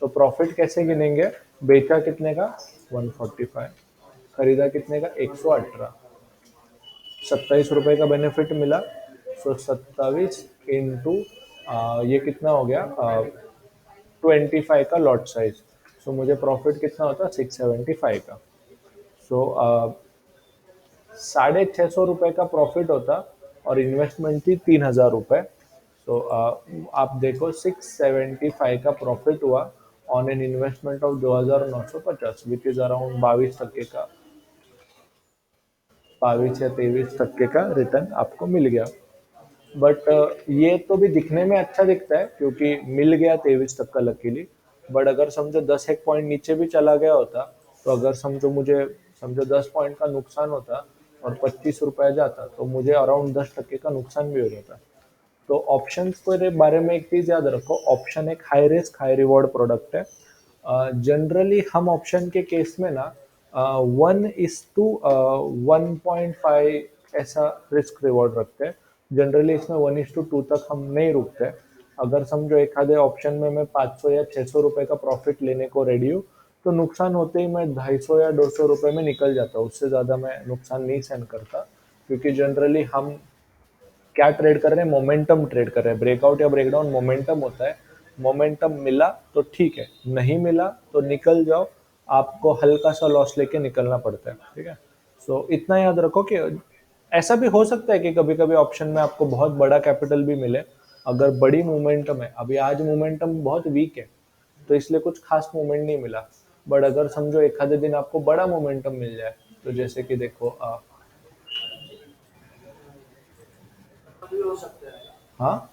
तो प्रॉफिट कैसे गिनेंगे? बेचा कितने का? 145। खरीदा कितने का? 118। 27 रुपए का बेनिफिट मिला। सो 27 इंटू ये कितना हो गया? 25 का लॉट साइज। सो मुझे प्रॉफिट कितना होता? 675 का। सो 650 रुपए का प्रॉफिट होता, और इन्वेस्टमेंट थी 3,000 रुपए। सो आप देखो 675 का प्रॉफिट हुआ on an investment of 2,950, which is around 22% का, 22 या 23% का रिटर्न आपको मिल गया। बट ये तो भी दिखने में अच्छा दिखता है क्योंकि मिल गया 23% लकीली। बट अगर समझो 10 एक पॉइंट नीचे भी चला गया होता, तो अगर समझो 10 पॉइंट का नुकसान होता और 25 रुपया जाता, तो मुझे अराउंड 10% का नुकसान भी हो जाता। तो ऑप्शंस के बारे में एक चीज याद रखो, ऑप्शन एक high risk high reward product है। जनरली हम ऑप्शन के केस में ना 1:1.5 ऐसा रिस्क रिवॉर्ड रखते हैं। जनरली इसमें 1:2 तक हम नहीं रुकते। अगर समझो एक आधे ऑप्शन में मैं 500 या 600 रुपए का प्रॉफिट लेने को रेडी हूँ, तो नुकसान होते ही मैं 250 या 200 रुपए में निकल जाता हूँ। उससे ज्यादा मैं नुकसान नहीं सहन करता, क्योंकि जनरली हम क्या ट्रेड कर रहे हैं? मोमेंटम ट्रेड कर रहे हैं। ब्रेकआउट या ब्रेकडाउन मोमेंटम होता है। मोमेंटम मिला तो ठीक है, नहीं मिला तो निकल जाओ। आपको हल्का सा लॉस लेके निकलना पड़ता है। ठीक है, सो इतना याद रखो कि ऐसा भी हो सकता है कि कभी कभी ऑप्शन में आपको बहुत बड़ा कैपिटल भी मिले, अगर बड़ी मोमेंटम है। अभी आज मोमेंटम बहुत वीक है, तो इसलिए कुछ खास मूवमेंट नहीं मिला। बट अगर समझो एक आधे दिन आपको बड़ा मोमेंटम मिल जाए, तो जैसे कि देखो हाँ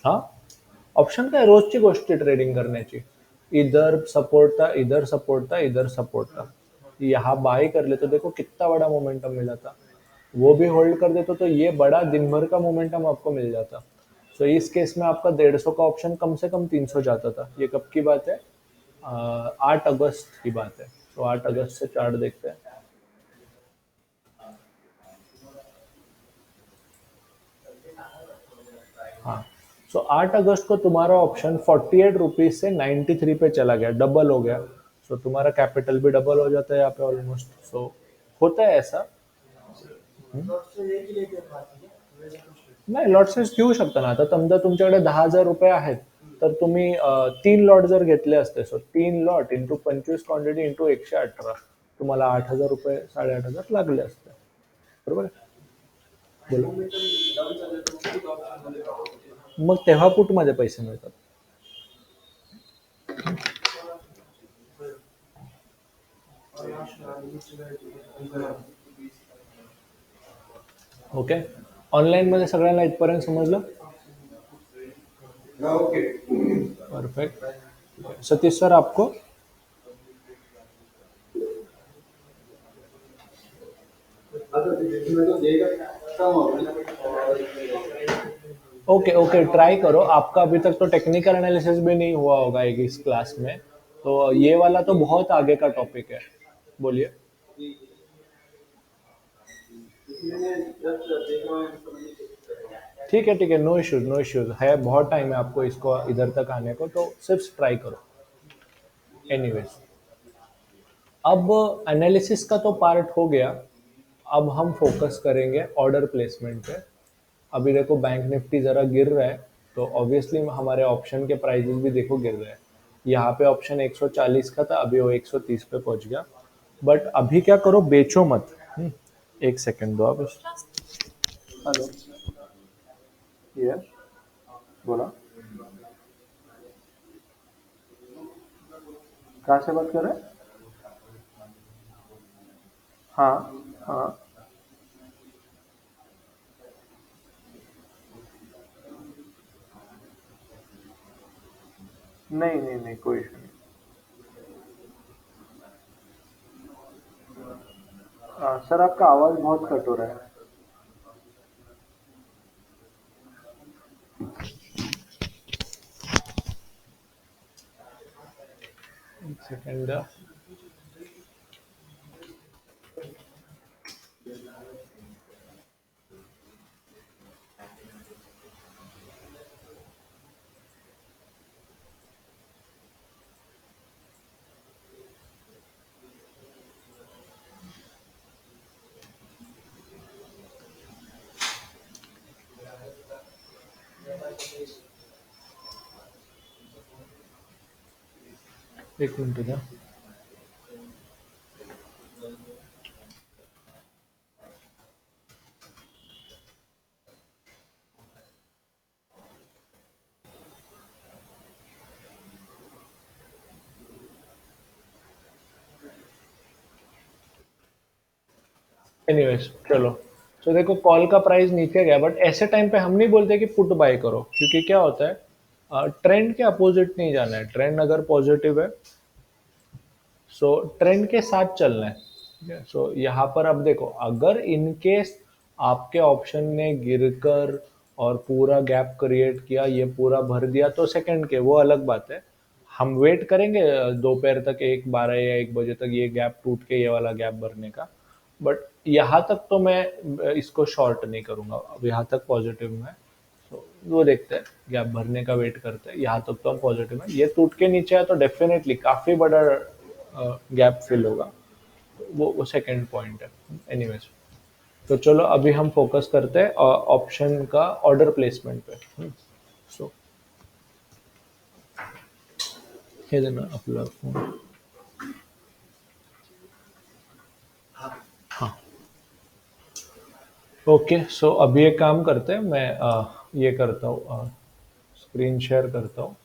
हाँ, ऑप्शन काय रोजची गोष्ट आहे ट्रेडिंग करण्याची। इधर सपोर्ट था, इधर सपोर्ट था, इधर सपोर्ट था, यहाँ बाई कर ले तो देखो कितना बड़ा मोमेंटम मिला था। वो भी होल्ड कर देते तो ये बड़ा दिन भर का मोमेंटम आपको मिल जाता। सो इस केस में आपका 150 का ऑप्शन कम से कम 300 जाता था। ये कब की बात है? 8 अगस्त की बात है। तो 8 अगस्त से चार्ट देखते हैं। हाँ, सो 8 अगस्त को तुम्हारा ऑप्शन 48 रुपीज से 93 पे चला गया, डबल हो गया। सो तुम्हारा कैपिटल भी डबल हो जाता है यहाँ पे ऑलमोस्ट। सो होता है ऐसा। नाही, लॉट साईज घेऊ शकता ना। आता समजा तुमच्याकडे 10,000 रुपये आहेत, तर तुम्ही 3 लॉट जर घेतले असते, सो 3 लॉट इंटू 25 क्वांटिटी इंटू 118, तुम्हाला 8,000 रुपये 8,500 लागले असते। बरोबर आहे? बोला. मग तेव्हा पुटमध्ये पैसे मिळतात. ओके, ऑनलाईन मध्ये सगळ्यांना इथपर्यंत समजलं? परफेक्ट। सतीश सर आपको? ओके ओके, ट्राई करो। आपका अभी तक तो टेक्निकल एनालिसिस भी नहीं हुआ होगा एक इस क्लास में, तो ये वाला तो बहुत आगे का टॉपिक है। बोलिए। ठीक है, नो इश्यूज, नो इश्यूज है, बहुत टाइम है आपको इसको इधर तक आने को, तो सिर्फ ट्राई करो। एनीवेज, अब एनालिसिस का तो पार्ट हो गया। अब हम फोकस करेंगे ऑर्डर प्लेसमेंट पे। अभी देखो बैंक निफ्टी ज़रा गिर रहा है, तो ऑब्वियसली हमारे ऑप्शन के प्राइजेस भी देखो गिर रहे हैं। यहाँ पे ऑप्शन 140 का था, अभी वो 130 पे पहुंच गया। बट अभी क्या करो, बेचो मत। एक सेकंड दो आप। हेलो, यस, बोला। कहाँ से बात कर रहे हैं? हाँ, हाँ। नहीं नहीं नहीं, कोई इशू नहीं। सर आपका आवाज़ बहुत कट हो रहा है। एक सेकंड। एक मिनट क्या। एनीवेज चलो। तो देखो कॉल का प्राइस नीचे गया, बट ऐसे टाइम पे हम नहीं बोलते कि पुट बाय करो, क्योंकि क्या होता है, ट्रेंड के अपोजिट नहीं जाना है। ट्रेंड अगर पॉजिटिव है, सो ट्रेंड के साथ चलना है। ठीक है, सो यहाँ पर अब देखो, अगर इन केस आपके ऑप्शन ने गिरकर और पूरा गैप क्रिएट किया, ये पूरा भर दिया, तो सेकंड के वो अलग बात है। हम वेट करेंगे दोपहर तक, 1 12 या 1 बजे तक ये गैप टूट के ये वाला गैप भरने का। बट यहाँ तक तो मैं इसको शॉर्ट नहीं करूंगा, अब यहाँ तक पॉजिटिव में। तो वो देखते हैं, गैप भरने का वेट करते हैं। यहाँ तक तो हम पॉजिटिव है, ये टूट के नीचे आया तो डेफिनेटली काफी बड़ा गैप फिल होगा। वो सेकंड पॉइंट है। एनीवेज, तो चलो अभी हम फोकस करते हैं ऑप्शन का ऑर्डर प्लेसमेंट पे। सो हे देना अपना फोन। हाँ, ओके। सो अभी एक काम करते हैं, मैं ये करता हूँ, स्क्रीन शेयर करता हूँ।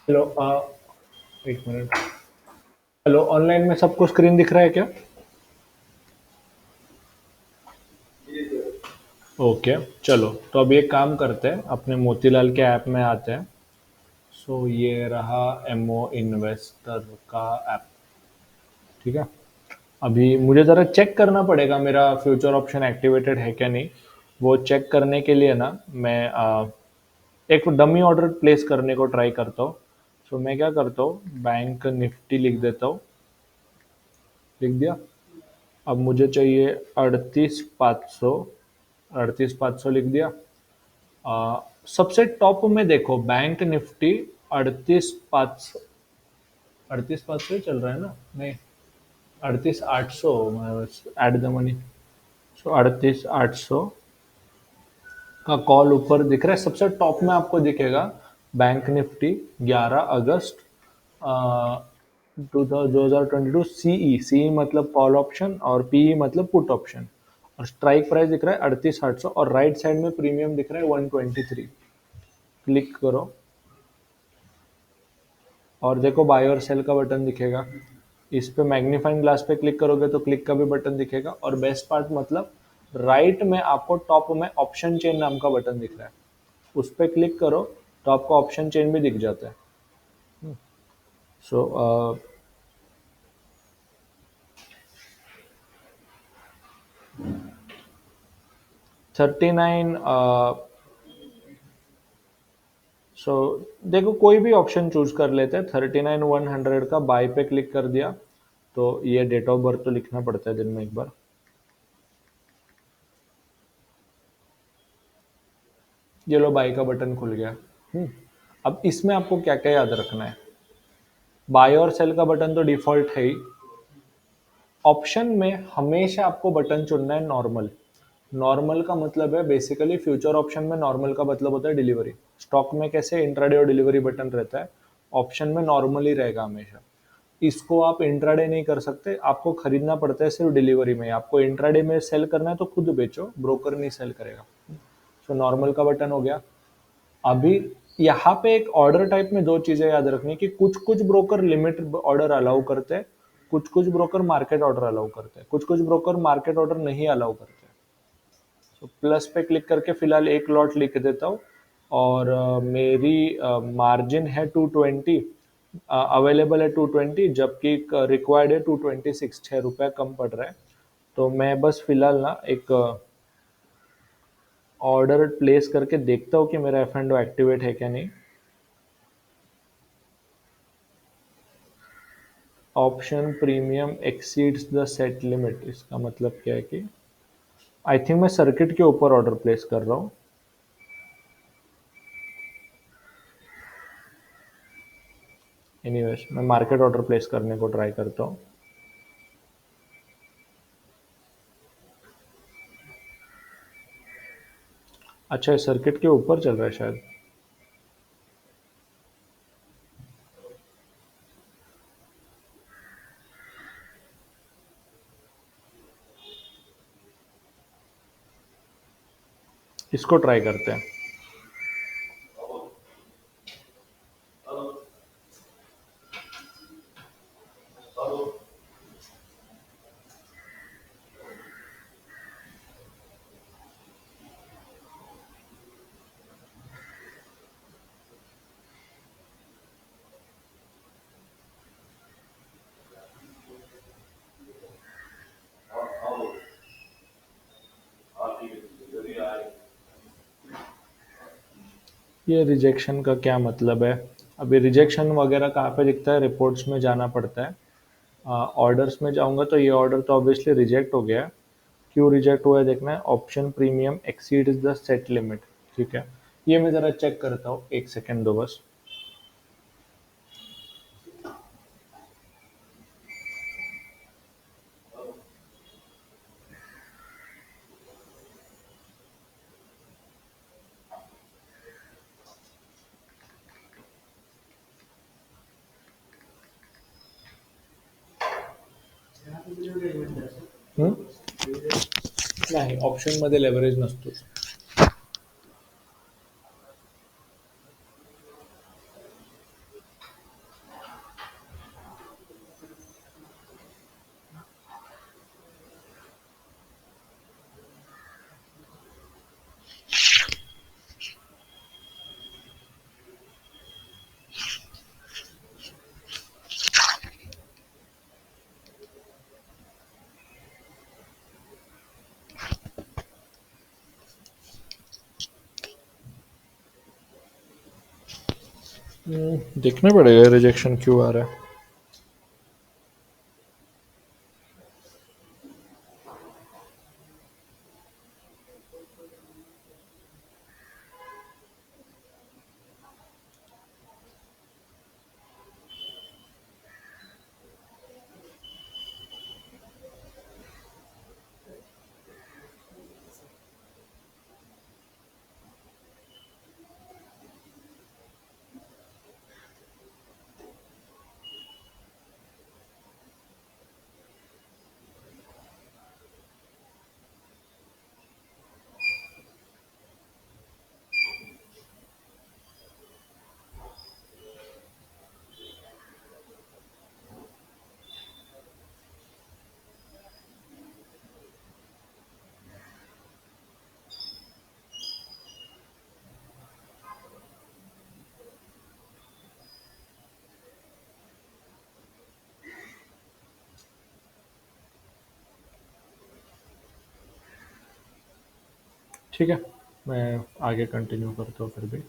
Hello, 1 minute. हेलो, ऑनलाइन में सबको स्क्रीन दिख रहा है क्या? ओके, चलो तो अभी एक काम करते हैं, अपने मोतीलाल के ऐप में आते हैं। सो ये रहा एमओ इन्वेस्टर का ऐप। ठीक है, अभी मुझे ज़रा चेक करना पड़ेगा मेरा फ्यूचर ऑप्शन एक्टिवेटेड है क्या नहीं। वो चेक करने के लिए ना मैं एक डमी ऑर्डर प्लेस करने को ट्राई करता हूँ। सो मैं क्या करता हूँ, बैंक निफ्टी लिख देता हूँ। लिख दिया। अब मुझे चाहिए 38,500। 38,500 लिख दिया। सबसे टॉप में देखो बैंक निफ्टी 38,500। 38,500 ही चल रहा है ना? नहीं, 38,800। Add the money. सो 38,800 का कॉल ऊपर दिख रहा है, सबसे टॉप में आपको दिखेगा बैंक निफ्टी 11 अगस्त 2022 सीई। सीई मतलब कॉल ऑप्शन और पीई मतलब पुट ऑप्शन। और स्ट्राइक प्राइस दिख रहा है 38,800 और राइट साइड में प्रीमियम दिख रहा है 123। क्लिक करो और देखो बाय और सेल का बटन दिखेगा। इस पे मैग्नीफाइंग ग्लास पे क्लिक करोगे तो क्लिक का भी बटन दिखेगा। और बेस्ट पार्ट मतलब राइट में आपको टॉप में ऑप्शन चेन नाम का बटन दिख रहा है, उस पर क्लिक करो तो आपको ऑप्शन चेन भी दिख जाता है। सो 39। सो देखो कोई भी ऑप्शन चूज कर लेते हैं। 39,100 का बाय पे क्लिक कर दिया तो ये डेट ऑफ बर्थ तो लिखना पड़ता है दिन में एक बार। ये लो बाय का बटन खुल गया। अब इसमें आपको क्या क्या याद रखना है। बाय और सेल का बटन तो डिफॉल्ट है ही। ऑप्शन में हमेशा आपको बटन चुनना है नॉर्मल। नॉर्मल का मतलब है बेसिकली फ्यूचर ऑप्शन में नॉर्मल का मतलब होता है डिलीवरी। स्टॉक में कैसे इंट्राडे और डिलीवरी बटन रहता है, ऑप्शन में नॉर्मल ही रहेगा हमेशा। इसको आप इंट्राडे नहीं कर सकते, आपको खरीदना पड़ता है सिर्फ डिलीवरी में। आपको इंट्राडे में सेल करना है तो खुद बेचो, ब्रोकर नहीं सेल करेगा। सो नॉर्मल का बटन हो गया। अभी यहाँ पे एक ऑर्डर टाइप में दो चीजें याद रखनी कि कुछ कुछ ब्रोकर लिमिट ऑर्डर अलाउ करते हैं, कुछ कुछ ब्रोकर मार्केट ऑर्डर अलाउ करते हैं, कुछ कुछ ब्रोकर मार्केट ऑर्डर नहीं अलाउ करते हैं। तो प्लस पे क्लिक करके फिलहाल एक लॉट लिख देता हूँ। और मेरी मार्जिन है 220, अवेलेबल है 220, जबकि रिक्वायर्ड है 226। 6 रुपया कम पड़ रहा है। तो मैं बस फिलहाल ना एक ऑर्डर प्लेस करके देखता हूँ कि मेरा एफ एंड एक्टिवेट है क्या नहीं। Option premium exceeds the set limit, इसका मतलब क्या है कि आई थिंक मैं सर्किट के ऊपर ऑर्डर प्लेस कर रहा हूँ। एनीवेज मैं मार्केट ऑर्डर प्लेस करने को ट्राई करता हूँ। अच्छा, ये सर्किट के ऊपर चल रहा है शायद। इसको ट्राई करते हैं। ये रिजेक्शन का क्या मतलब है? अभी रिजेक्शन वगैरह कहाँ पे दिखता है? रिपोर्ट्स में जाना पड़ता है। ऑर्डर्स में जाऊंगा तो ये ऑर्डर तो ऑब्वियसली रिजेक्ट हो गया है। क्यों रिजेक्ट हुआ है देखना है। Option premium exceeds the set limit. ठीक है, ये मैं ज़रा चेक करता हूँ, एक सेकेंड दो बस। हम्म? नाही, ऑप्शनमध्ये लेव्हरेज नसतो. देखने पड़ेगा रिजेक्शन क्यों आ रहा है। ठीक है, मैं आगे कंटिन्यू करता हूँ फिर भी।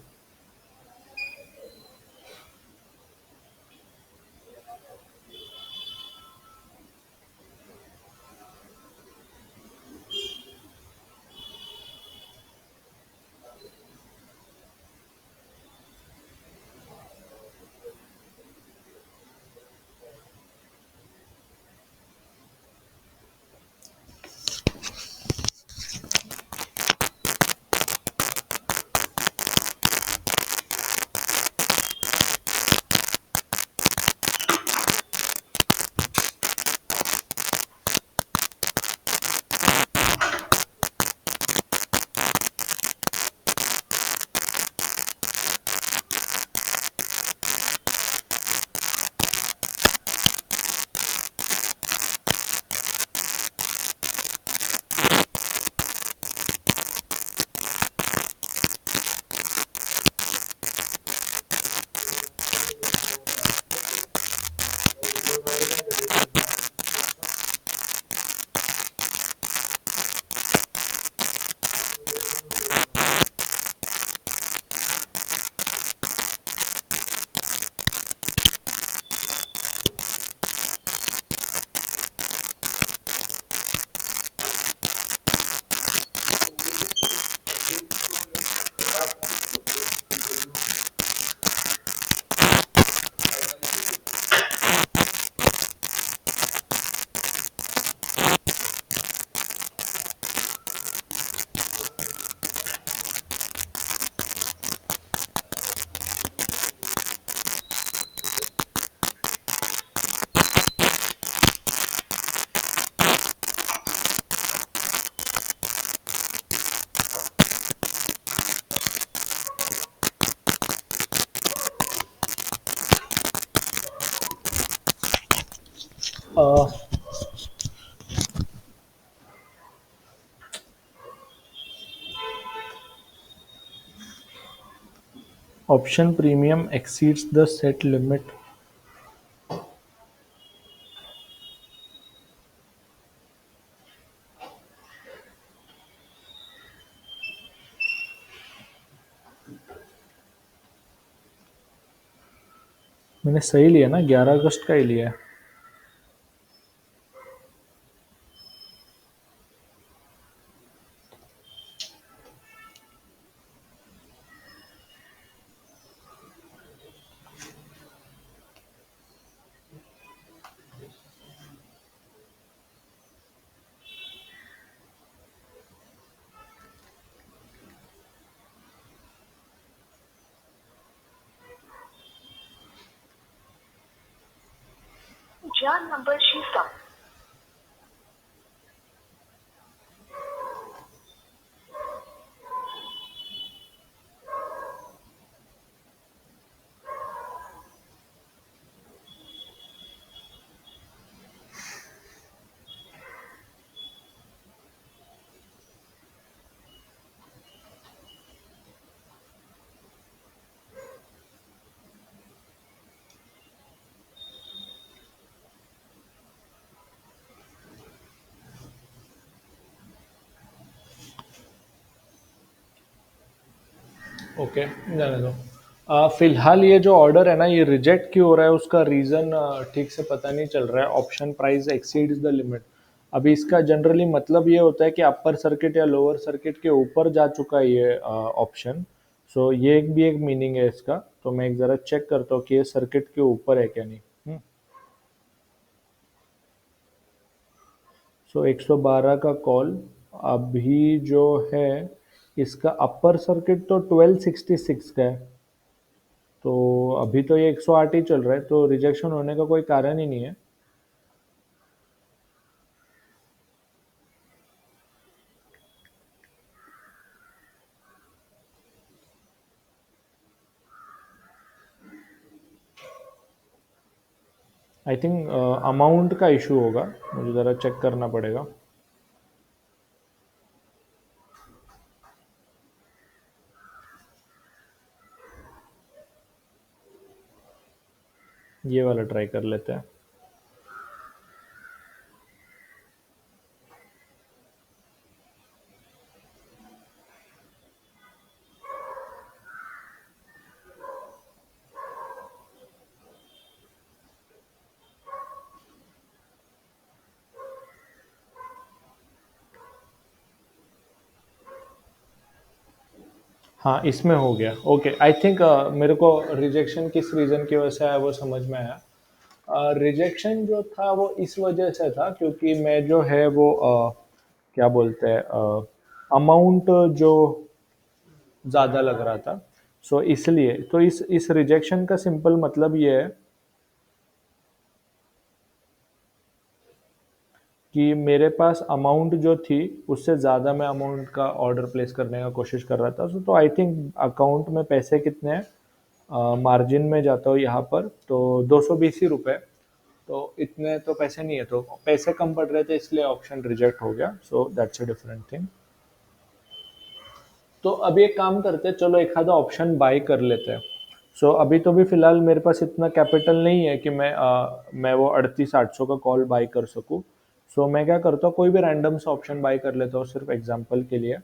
Option premium exceeds the set limit. मैंने सही लिया ना, 11 अगस्त का ही लिया है। ज्या नंबरशी ओके, जाने दो। फिलहाल ये जो ऑर्डर है ना, ये रिजेक्ट क्यों हो रहा है, उसका रीज़न ठीक से पता नहीं चल रहा है। Option price exceeds the limit. अभी इसका जनरली मतलब ये होता है कि अपर सर्किट या लोअर सर्किट के ऊपर जा चुका है ये ऑप्शन। सो ये एक भी एक मीनिंग है इसका। तो मैं एक ज़रा चेक करता हूँ कि ये सर्किट के ऊपर है क्या नहीं। सो 112 का कॉल अभी जो है, इसका अपर सर्किट तो 1266 का है। तो अभी तो ये 108 ही चल रहा है, तो रिजेक्शन होने का कोई कारण ही नहीं है। आई थिंक अमाउंट का इशू होगा, मुझे ज़रा चेक करना पड़ेगा। ये वाला ट्राई कर लेते हैं। हाँ, इसमें हो गया। ओके, आई थिंक मेरे को रिजेक्शन किस रीज़न की वजह से आया वो समझ में आया। रिजेक्शन जो था वो इस वजह से था क्योंकि मैं जो है वो क्या बोलते हैं, अमाउंट जो ज़्यादा लग रहा था। सो इसलिए तो इस रिजेक्शन का सिंपल मतलब ये है कि मेरे पास अमाउंट जो थी उससे ज़्यादा मैं अमाउंट का ऑर्डर प्लेस करने का कोशिश कर रहा था। तो आई थिंक अकाउंट में पैसे कितने हैं, मार्जिन में जाता हूँ यहाँ पर, तो 220 ही रुपये। तो इतने तो पैसे नहीं है, तो पैसे कम पड़ रहे थे इसलिए ऑप्शन रिजेक्ट हो गया। So that's a different thing. तो अभी एक काम करते हैं, चलो एक आधा ऑप्शन बाय कर लेते हैं। सो अभी तो भी फिलहाल मेरे पास इतना कैपिटल नहीं है कि मैं वो 3800 का कॉल बाय कर सकूं। सो मैं क्या करता हूँ, कोई भी रैंडम सा ऑप्शन बाय कर लेता हूँ सिर्फ एग्जांपल के लिए।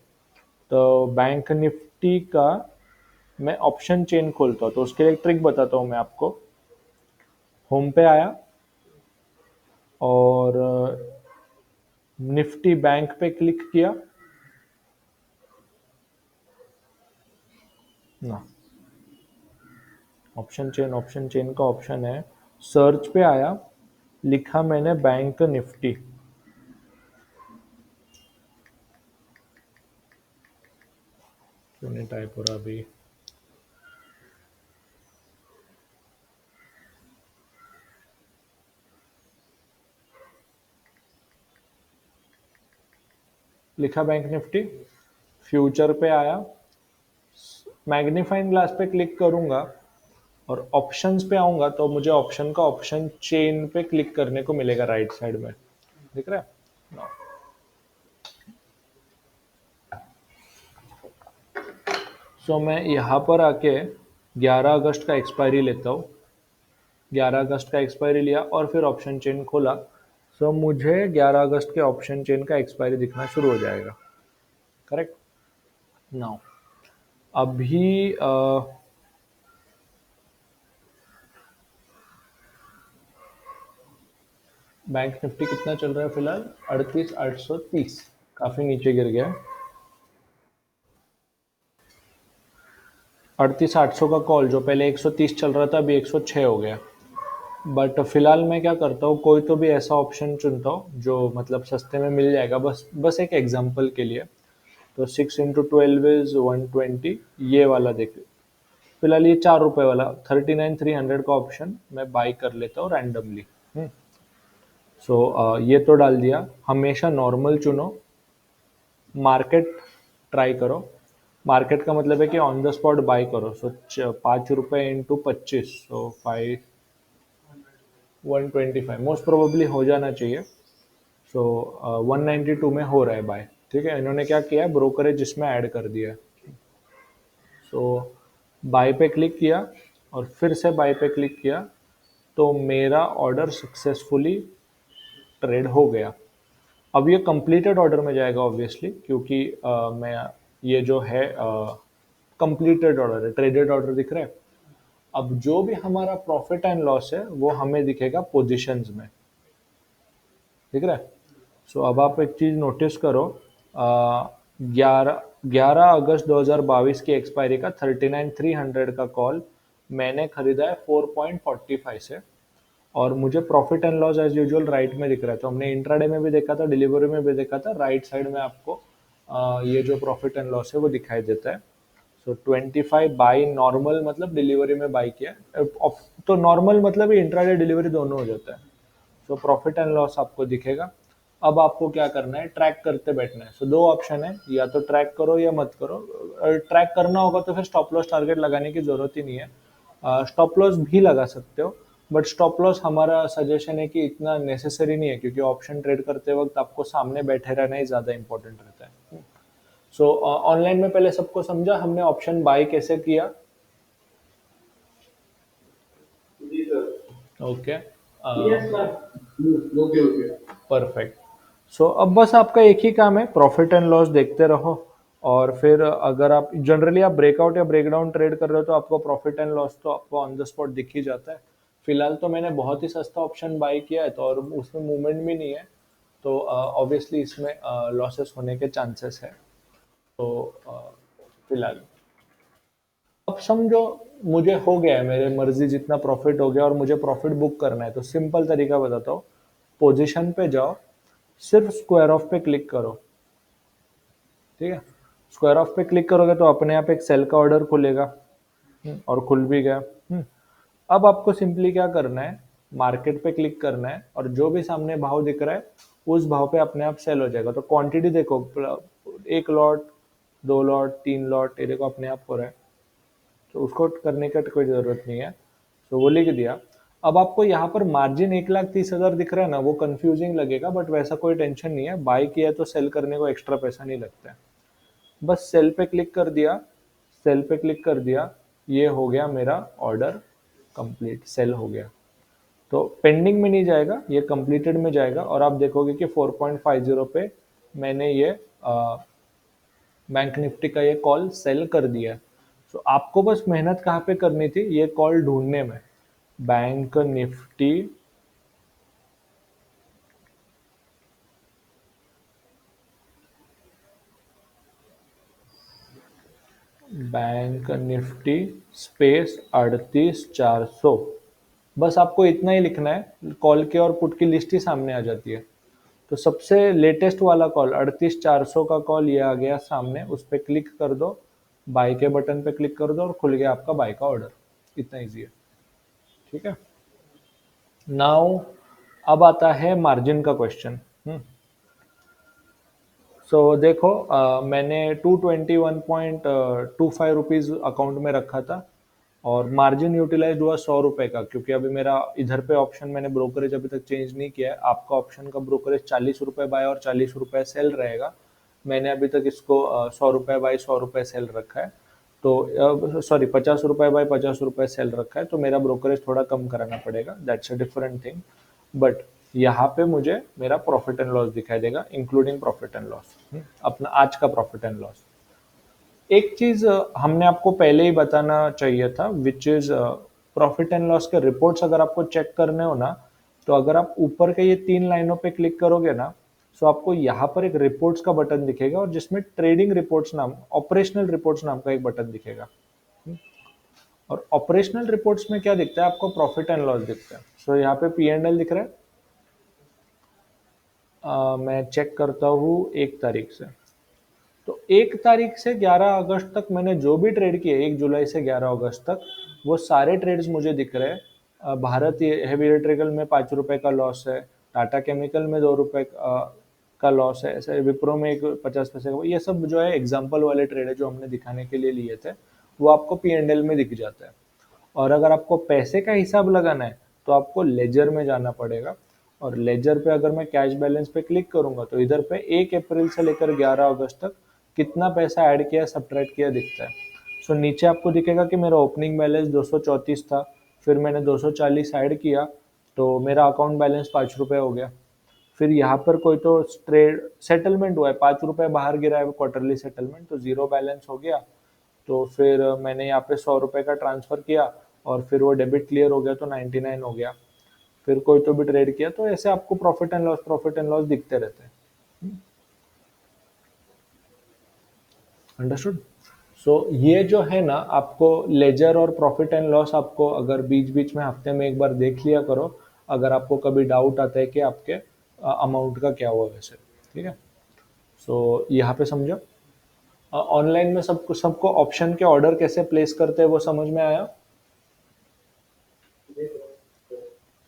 तो बैंक निफ्टी का मैं ऑप्शन चेन खोलता हूँ। तो उसके लिए एक ट्रिक बताता हूँ मैं आपको। होम पे आया और निफ्टी बैंक पे क्लिक किया ना। ऑप्शन चेन का ऑप्शन है, सर्च पे आया, लिखा मैंने बैंक निफ्टी। क्यों नहीं टाइप हो रहा अभी? लिखा बैंक निफ्टी, फ्यूचर पे आया, मैग्नीफाइंग ग्लास पे क्लिक करूंगा और ऑप्शंस पे आऊंगा तो मुझे ऑप्शन का ऑप्शन चेन पे क्लिक करने को मिलेगा राइट साइड में। दिख रहा है? No. सो मैं यहाँ पर आके 11 अगस्त का एक्सपायरी लेता हूँ। 11 अगस्त का एक्सपायरी लिया और फिर ऑप्शन चेन खोला। सो मुझे 11 अगस्त के ऑप्शन चेन का एक्सपायरी दिखना शुरू हो जाएगा। करेक्ट। नाउ अभी बैंक निफ्टी कितना चल रहा है फिलहाल? 38,830। काफ़ी नीचे गिर गया। 38,800 का कॉल जो पहले 130 चल रहा था अभी 106 हो गया। बट फिलहाल मैं क्या करता हूँ, कोई तो भी ऐसा ऑप्शन चुनता हूँ जो मतलब सस्ते में मिल जाएगा। बस बस एक एग्जांपल के लिए। तो 6 × 12 इज 120, ये वाला देखिए। फिलहाल ये 4 रुपये वाला 39,300 का ऑप्शन मैं बाई कर लेता हूँ रैंडमली। सो ये तो डाल दिया। हमेशा नॉर्मल चुनो, मार्केट ट्राई करो। मार्केट का मतलब है कि ऑन द स्पॉट बाई करो। सो 5 रुपये इंटू 25, सो 125 मोस्ट प्रोबेबली हो जाना चाहिए। सो 192 में हो रहा है बाय। ठीक है, इन्होंने क्या किया, ब्रोकरेज जिसमें ऐड कर दिया है। सो बाय पे क्लिक किया और फिर से बाय पे क्लिक किया तो मेरा ऑर्डर सक्सेसफुली ट्रेड हो गया। अब ये कंप्लीटेड ऑर्डर में जाएगा ऑब्वियसली, क्योंकि मैं ये जो है कंप्लीटेड ऑर्डर है, ट्रेडेड ऑर्डर दिख रहा है। अब जो भी हमारा प्रॉफिट एंड लॉस है वो हमें दिखेगा पोजीशंस में, दिख रहा है। सो अब आप एक चीज़ नोटिस करो, 11 अगस्त 2022 की एक्सपायरी का 39,300 का कॉल मैंने खरीदा है 4.45 से, और मुझे profit and loss as usual right में दिख रहा है। तो हमने इंट्राडे में भी देखा था, डिलीवरी में भी देखा था, राइट साइड में आपको ये जो प्रॉफिट एंड लॉस है वो दिखाई देता है। सो 25 बाई नॉर्मल मतलब डिलीवरी में बाई किया, तो नॉर्मल मतलब इंट्राडे डिलीवरी दोनों हो जाता है। सो प्रॉफिट एंड लॉस आपको दिखेगा। अब आपको क्या करना है, ट्रैक करते बैठना है। सो दो ऑप्शन है, या तो ट्रैक करो या मत करो। ट्रैक करना होगा तो फिर स्टॉप लॉस टारगेट लगाने की जरूरत ही नहीं है। स्टॉप लॉस भी लगा सकते हो, बट स्टॉप लॉस हमारा सजेशन है कि इतना नेसेसरी नहीं है, क्योंकि ऑप्शन ट्रेड करते वक्त आपको सामने बैठे रहना ही ज़्यादा इंपॉर्टेंट रहता है। सो ऑनलाइन में पहले सबको समझा हमने ऑप्शन बाय कैसे किया। जी sir. Okay, yes sir. Okay okay. Perfect. So अब बस आपका एक ही काम है, प्रॉफिट एंड लॉस देखते रहो। और फिर अगर आप जनरली आप ब्रेकआउट या ब्रेकडाउन ट्रेड कर रहे हो तो आपको प्रॉफिट एंड लॉस तो आपको ऑन द स्पॉट दिख ही जाता है। फिलहाल तो मैंने बहुत ही सस्ता ऑप्शन बाय किया है, तो और उसमें मूवमेंट भी नहीं है, तो ऑब्वियसली इसमें लॉसेस होने के चांसेस है। तो फिलहाल अब समझो मुझे हो गया है, मेरे मर्जी जितना प्रॉफिट हो गया और मुझे प्रॉफिट बुक करना है, तो सिंपल तरीका बताता हूँ। पोजीशन पे जाओ, सिर्फ स्क्वायर ऑफ पे क्लिक करो, ठीक है। स्क्वायर ऑफ पे क्लिक करोगे तो अपने आप एक सेल का ऑर्डर खुलेगा, और खुल भी गया। अब आपको सिंपली क्या करना है, मार्केट पे क्लिक करना है, और जो भी सामने भाव दिख रहा है उस भाव पे अपने आप सेल हो जाएगा। तो क्वांटिटी देखो, एक लॉट, दो लॉट, तीन लॉट, ये देखो अपने आप हो रहा है, तो उसको करने का कोई ज़रूरत नहीं है। तो वो लिख दिया। अब आपको यहाँ पर मार्जिन 1,30,000 दिख रहा है ना, वो कंफ्यूजिंग लगेगा, बट वैसा कोई टेंशन नहीं है। बाय किया है तो सेल करने को एक्स्ट्रा पैसा नहीं लगता है। बस सेल पे क्लिक कर दिया, सेल पे क्लिक कर दिया, ये हो गया मेरा ऑर्डर कंप्लीट, सेल हो गया। तो पेंडिंग में नहीं जाएगा, ये कंप्लीटेड में जाएगा, और आप देखोगे कि 4.50 पे मैंने ये बैंक निफ्टी का ये कॉल सेल कर दिया है। तो आपको बस मेहनत कहाँ पे करनी थी, ये कॉल ढूंढने में। Bank Nifty, bank Nifty space 38,400, बस आपको इतना ही लिखना है, कॉल के और पुट की लिस्ट ही सामने आ जाती है। तो सबसे लेटेस्ट वाला कॉल 38,400 का कॉल ये आ गया सामने, उस पर क्लिक कर दो, बाय के बटन पे क्लिक कर दो, और खुल गया आपका बाय का ऑर्डर। इतना इजी है, ठीक है। नाउ अब आता है मार्जिन का क्वेश्चन। सो देखो, मैंने 221.25 अकाउंट में रखा था, और मार्जिन यूटिलाइज हुआ 100 रुपये का, क्योंकि अभी मेरा इधर पे ऑप्शन मैंने ब्रोकरेज अभी तक चेंज नहीं किया है। आपका ऑप्शन का ब्रोकरेज 40 रुपये बाय और 40 रुपये सेल रहेगा। मैंने अभी तक इसको 100 रुपये बाय 100 रुपये सेल रखा है। तो सॉरी, 50 रुपये बाय 50 रुपये सेल रखा है, तो मेरा ब्रोकरेज थोड़ा कम कराना पड़ेगा, that's a different thing. But यहाँ पे मुझे मेरा प्रॉफिट एंड लॉस दिखाई देगा, इंक्लूडिंग प्रॉफिट एंड लॉस, अपना आज का प्रॉफिट एंड लॉस। एक चीज हमने आपको पहले ही बताना चाहिए था, which is profit and loss के रिपोर्ट्स अगर आपको चेक करने हो ना, तो अगर आप ऊपर के ये 3 लाइनों पे क्लिक करोगे ना, तो आपको यहाँ पर एक रिपोर्ट्स का बटन दिखेगा, और जिसमें ट्रेडिंग रिपोर्ट्स नाम, ऑपरेशनल रिपोर्ट्स नाम का एक बटन दिखेगा। और ऑपरेशनल रिपोर्ट्स में क्या दिखता है आपको, प्रॉफिट एंड लॉस दिखता है। सो यहाँ पे P&L दिख रहा है। मैं चेक करता हूँ 1 तारीख से। तो 1 तारीख से 11 अगस्त तक मैंने जो भी ट्रेड किए, 1 जुलाई से 11 अगस्त तक, वो सारे ट्रेड्स मुझे दिख रहे हैं। भारत हेवी इलेक्ट्रिकल में 5 रुपए का लॉस है, टाटा केमिकल में 2 रुपए का लॉस है, ऐसे विप्रो में एक 50 पैसे का। ये सब जो है एग्जाम्पल वाले ट्रेड है जो हमने दिखाने के लिए लिए थे, वो आपको P&L में दिख जाता है। और अगर आपको पैसे का हिसाब लगाना है तो आपको लेजर में जाना पड़ेगा, और लेजर पे अगर मैं कैश बैलेंस पे क्लिक करूंगा तो इधर पे 1 अप्रैल से लेकर 11 अगस्त तक कितना पैसा ऐड किया, सब्ट्रैक्ट किया दिखता है। सो नीचे आपको दिखेगा कि मेरा ओपनिंग बैलेंस 234 था, फिर मैंने 240 ऐड किया, तो मेरा अकाउंट बैलेंस 5 रुपये हो गया। फिर यहाँ पर कोई तो ट्रेड सेटलमेंट हुआ है, 5 रुपये बाहर गिरा है क्वार्टरली सेटलमेंट, तो जीरो बैलेंस हो गया। तो फिर मैंने यहाँ पे 100 रुपये का ट्रांसफ़र किया, और फिर वो डेबिट क्लियर हो गया तो 99 हो गया, फिर कोई तो भी ट्रेड किया, तो ऐसे आपको प्रॉफिट एंड लॉस दिखते रहते हैं। अंडरस्टूड। सो ये जो है ना, आपको लेजर और प्रॉफिट एंड लॉस आपको अगर बीच बीच में हफ्ते में एक बार देख लिया करो, अगर आपको कभी डाउट आता है कि आपके अमाउंट का क्या हुआ वैसे। ठीक है, सो यहाँ पे समझो। ऑनलाइन में सबको सबको ऑप्शन के ऑर्डर कैसे प्लेस करते हैं वो समझ में आया?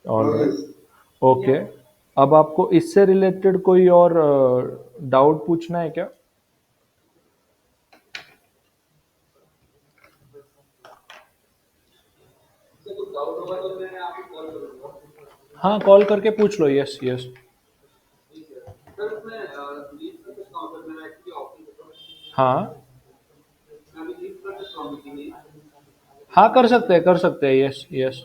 Alright, okay. अब आपको इससे रिलेटेड कोई और डाउट पूछना है क्या? हाँ, कॉल करके पूछ लो। Yes yes. हाँ हाँ, कर सकते हैं। Yes yes.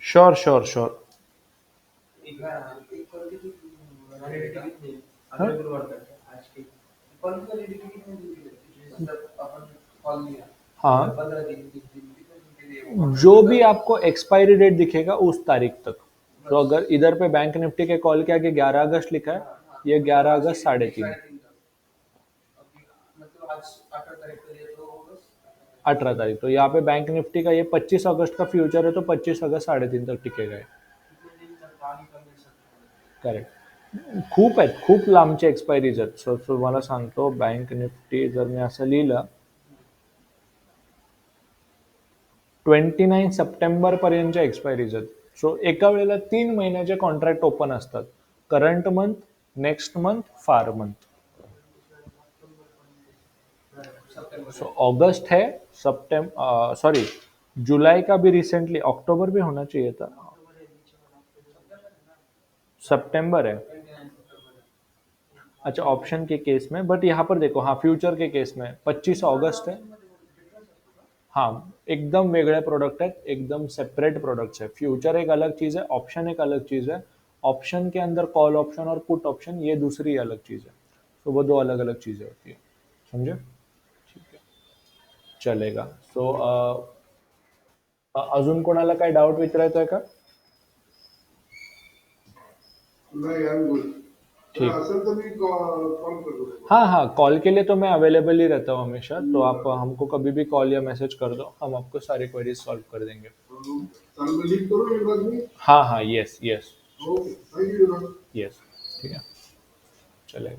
Sure sure sure. हाँ हाँ, जो भी आपको एक्सपायरी डेट दिखेगा उस तारीख तक। तो अगर इधर पे बैंक निफ्टी के कॉल के आगे 11 अगस्त लिखा है, ये 11 अगस्त 3:30, 18 तारीख, तो यहाँ पे बैंक निफ्टी का ये 25 अगस्त का फ्यूचर है, तो 25 अगस्त 3:30 तक टिकेगा। करेक्ट। खूप आहेत, खूप लांबचे एक्सपायरीज आहेत. सो तुम्हाला सांगतो, बँक निफ्टी जर मी असं लिहिलं, 29 सप्टेंबर पर्यंतच्या एक्सपायरीज आहेत. सो एका वेळेला 3 महिन्याचे कॉन्ट्रॅक्ट ओपन असतात. करंट मंथ, नेक्स्ट मंथ, फार मंथ. सो अगस्त है, सितंबर, सॉरी, जुलाई का भी रिसेंटली, अक्टूबर भी होना चाहिए था, सितंबर है। अच्छा, ऑप्शन के केस में, बट यहाँ पर देखो, हाँ फ्यूचर के केस में 25 अगस्त है। हाँ, एकदम वेगळे प्रोडक्ट आहेत, एकदम सेपरेट प्रोडक्ट्स है। फ्यूचर एक अलग चीज़ है, ऑप्शन एक अलग चीज़ है। ऑप्शन के अंदर कॉल ऑप्शन और पुट ऑप्शन, ये दूसरी अलग चीज़ है। तो वो दो अलग अलग चीज़ें होती है, समझे? ठीक है, चलेगा। सो अजून कोणाला काय डाऊट विचारायचा आहे का? नाही, आय एम गुड. ठीक। असेल तर मी कॉल करतो. हाँ हाँ, कॉल के लिए तो मैं अवेलेबल ही रहता हूँ हमेशा, तो आप हमको कभी भी कॉल या मैसेज कर दो, हम आपको सारी क्वेरीज सॉल्व कर देंगे। चालेल, मी लीव करू एक बार मी. हाँ हाँ, yes yes okay, thank you. Yes. ठीक है, चलेगा।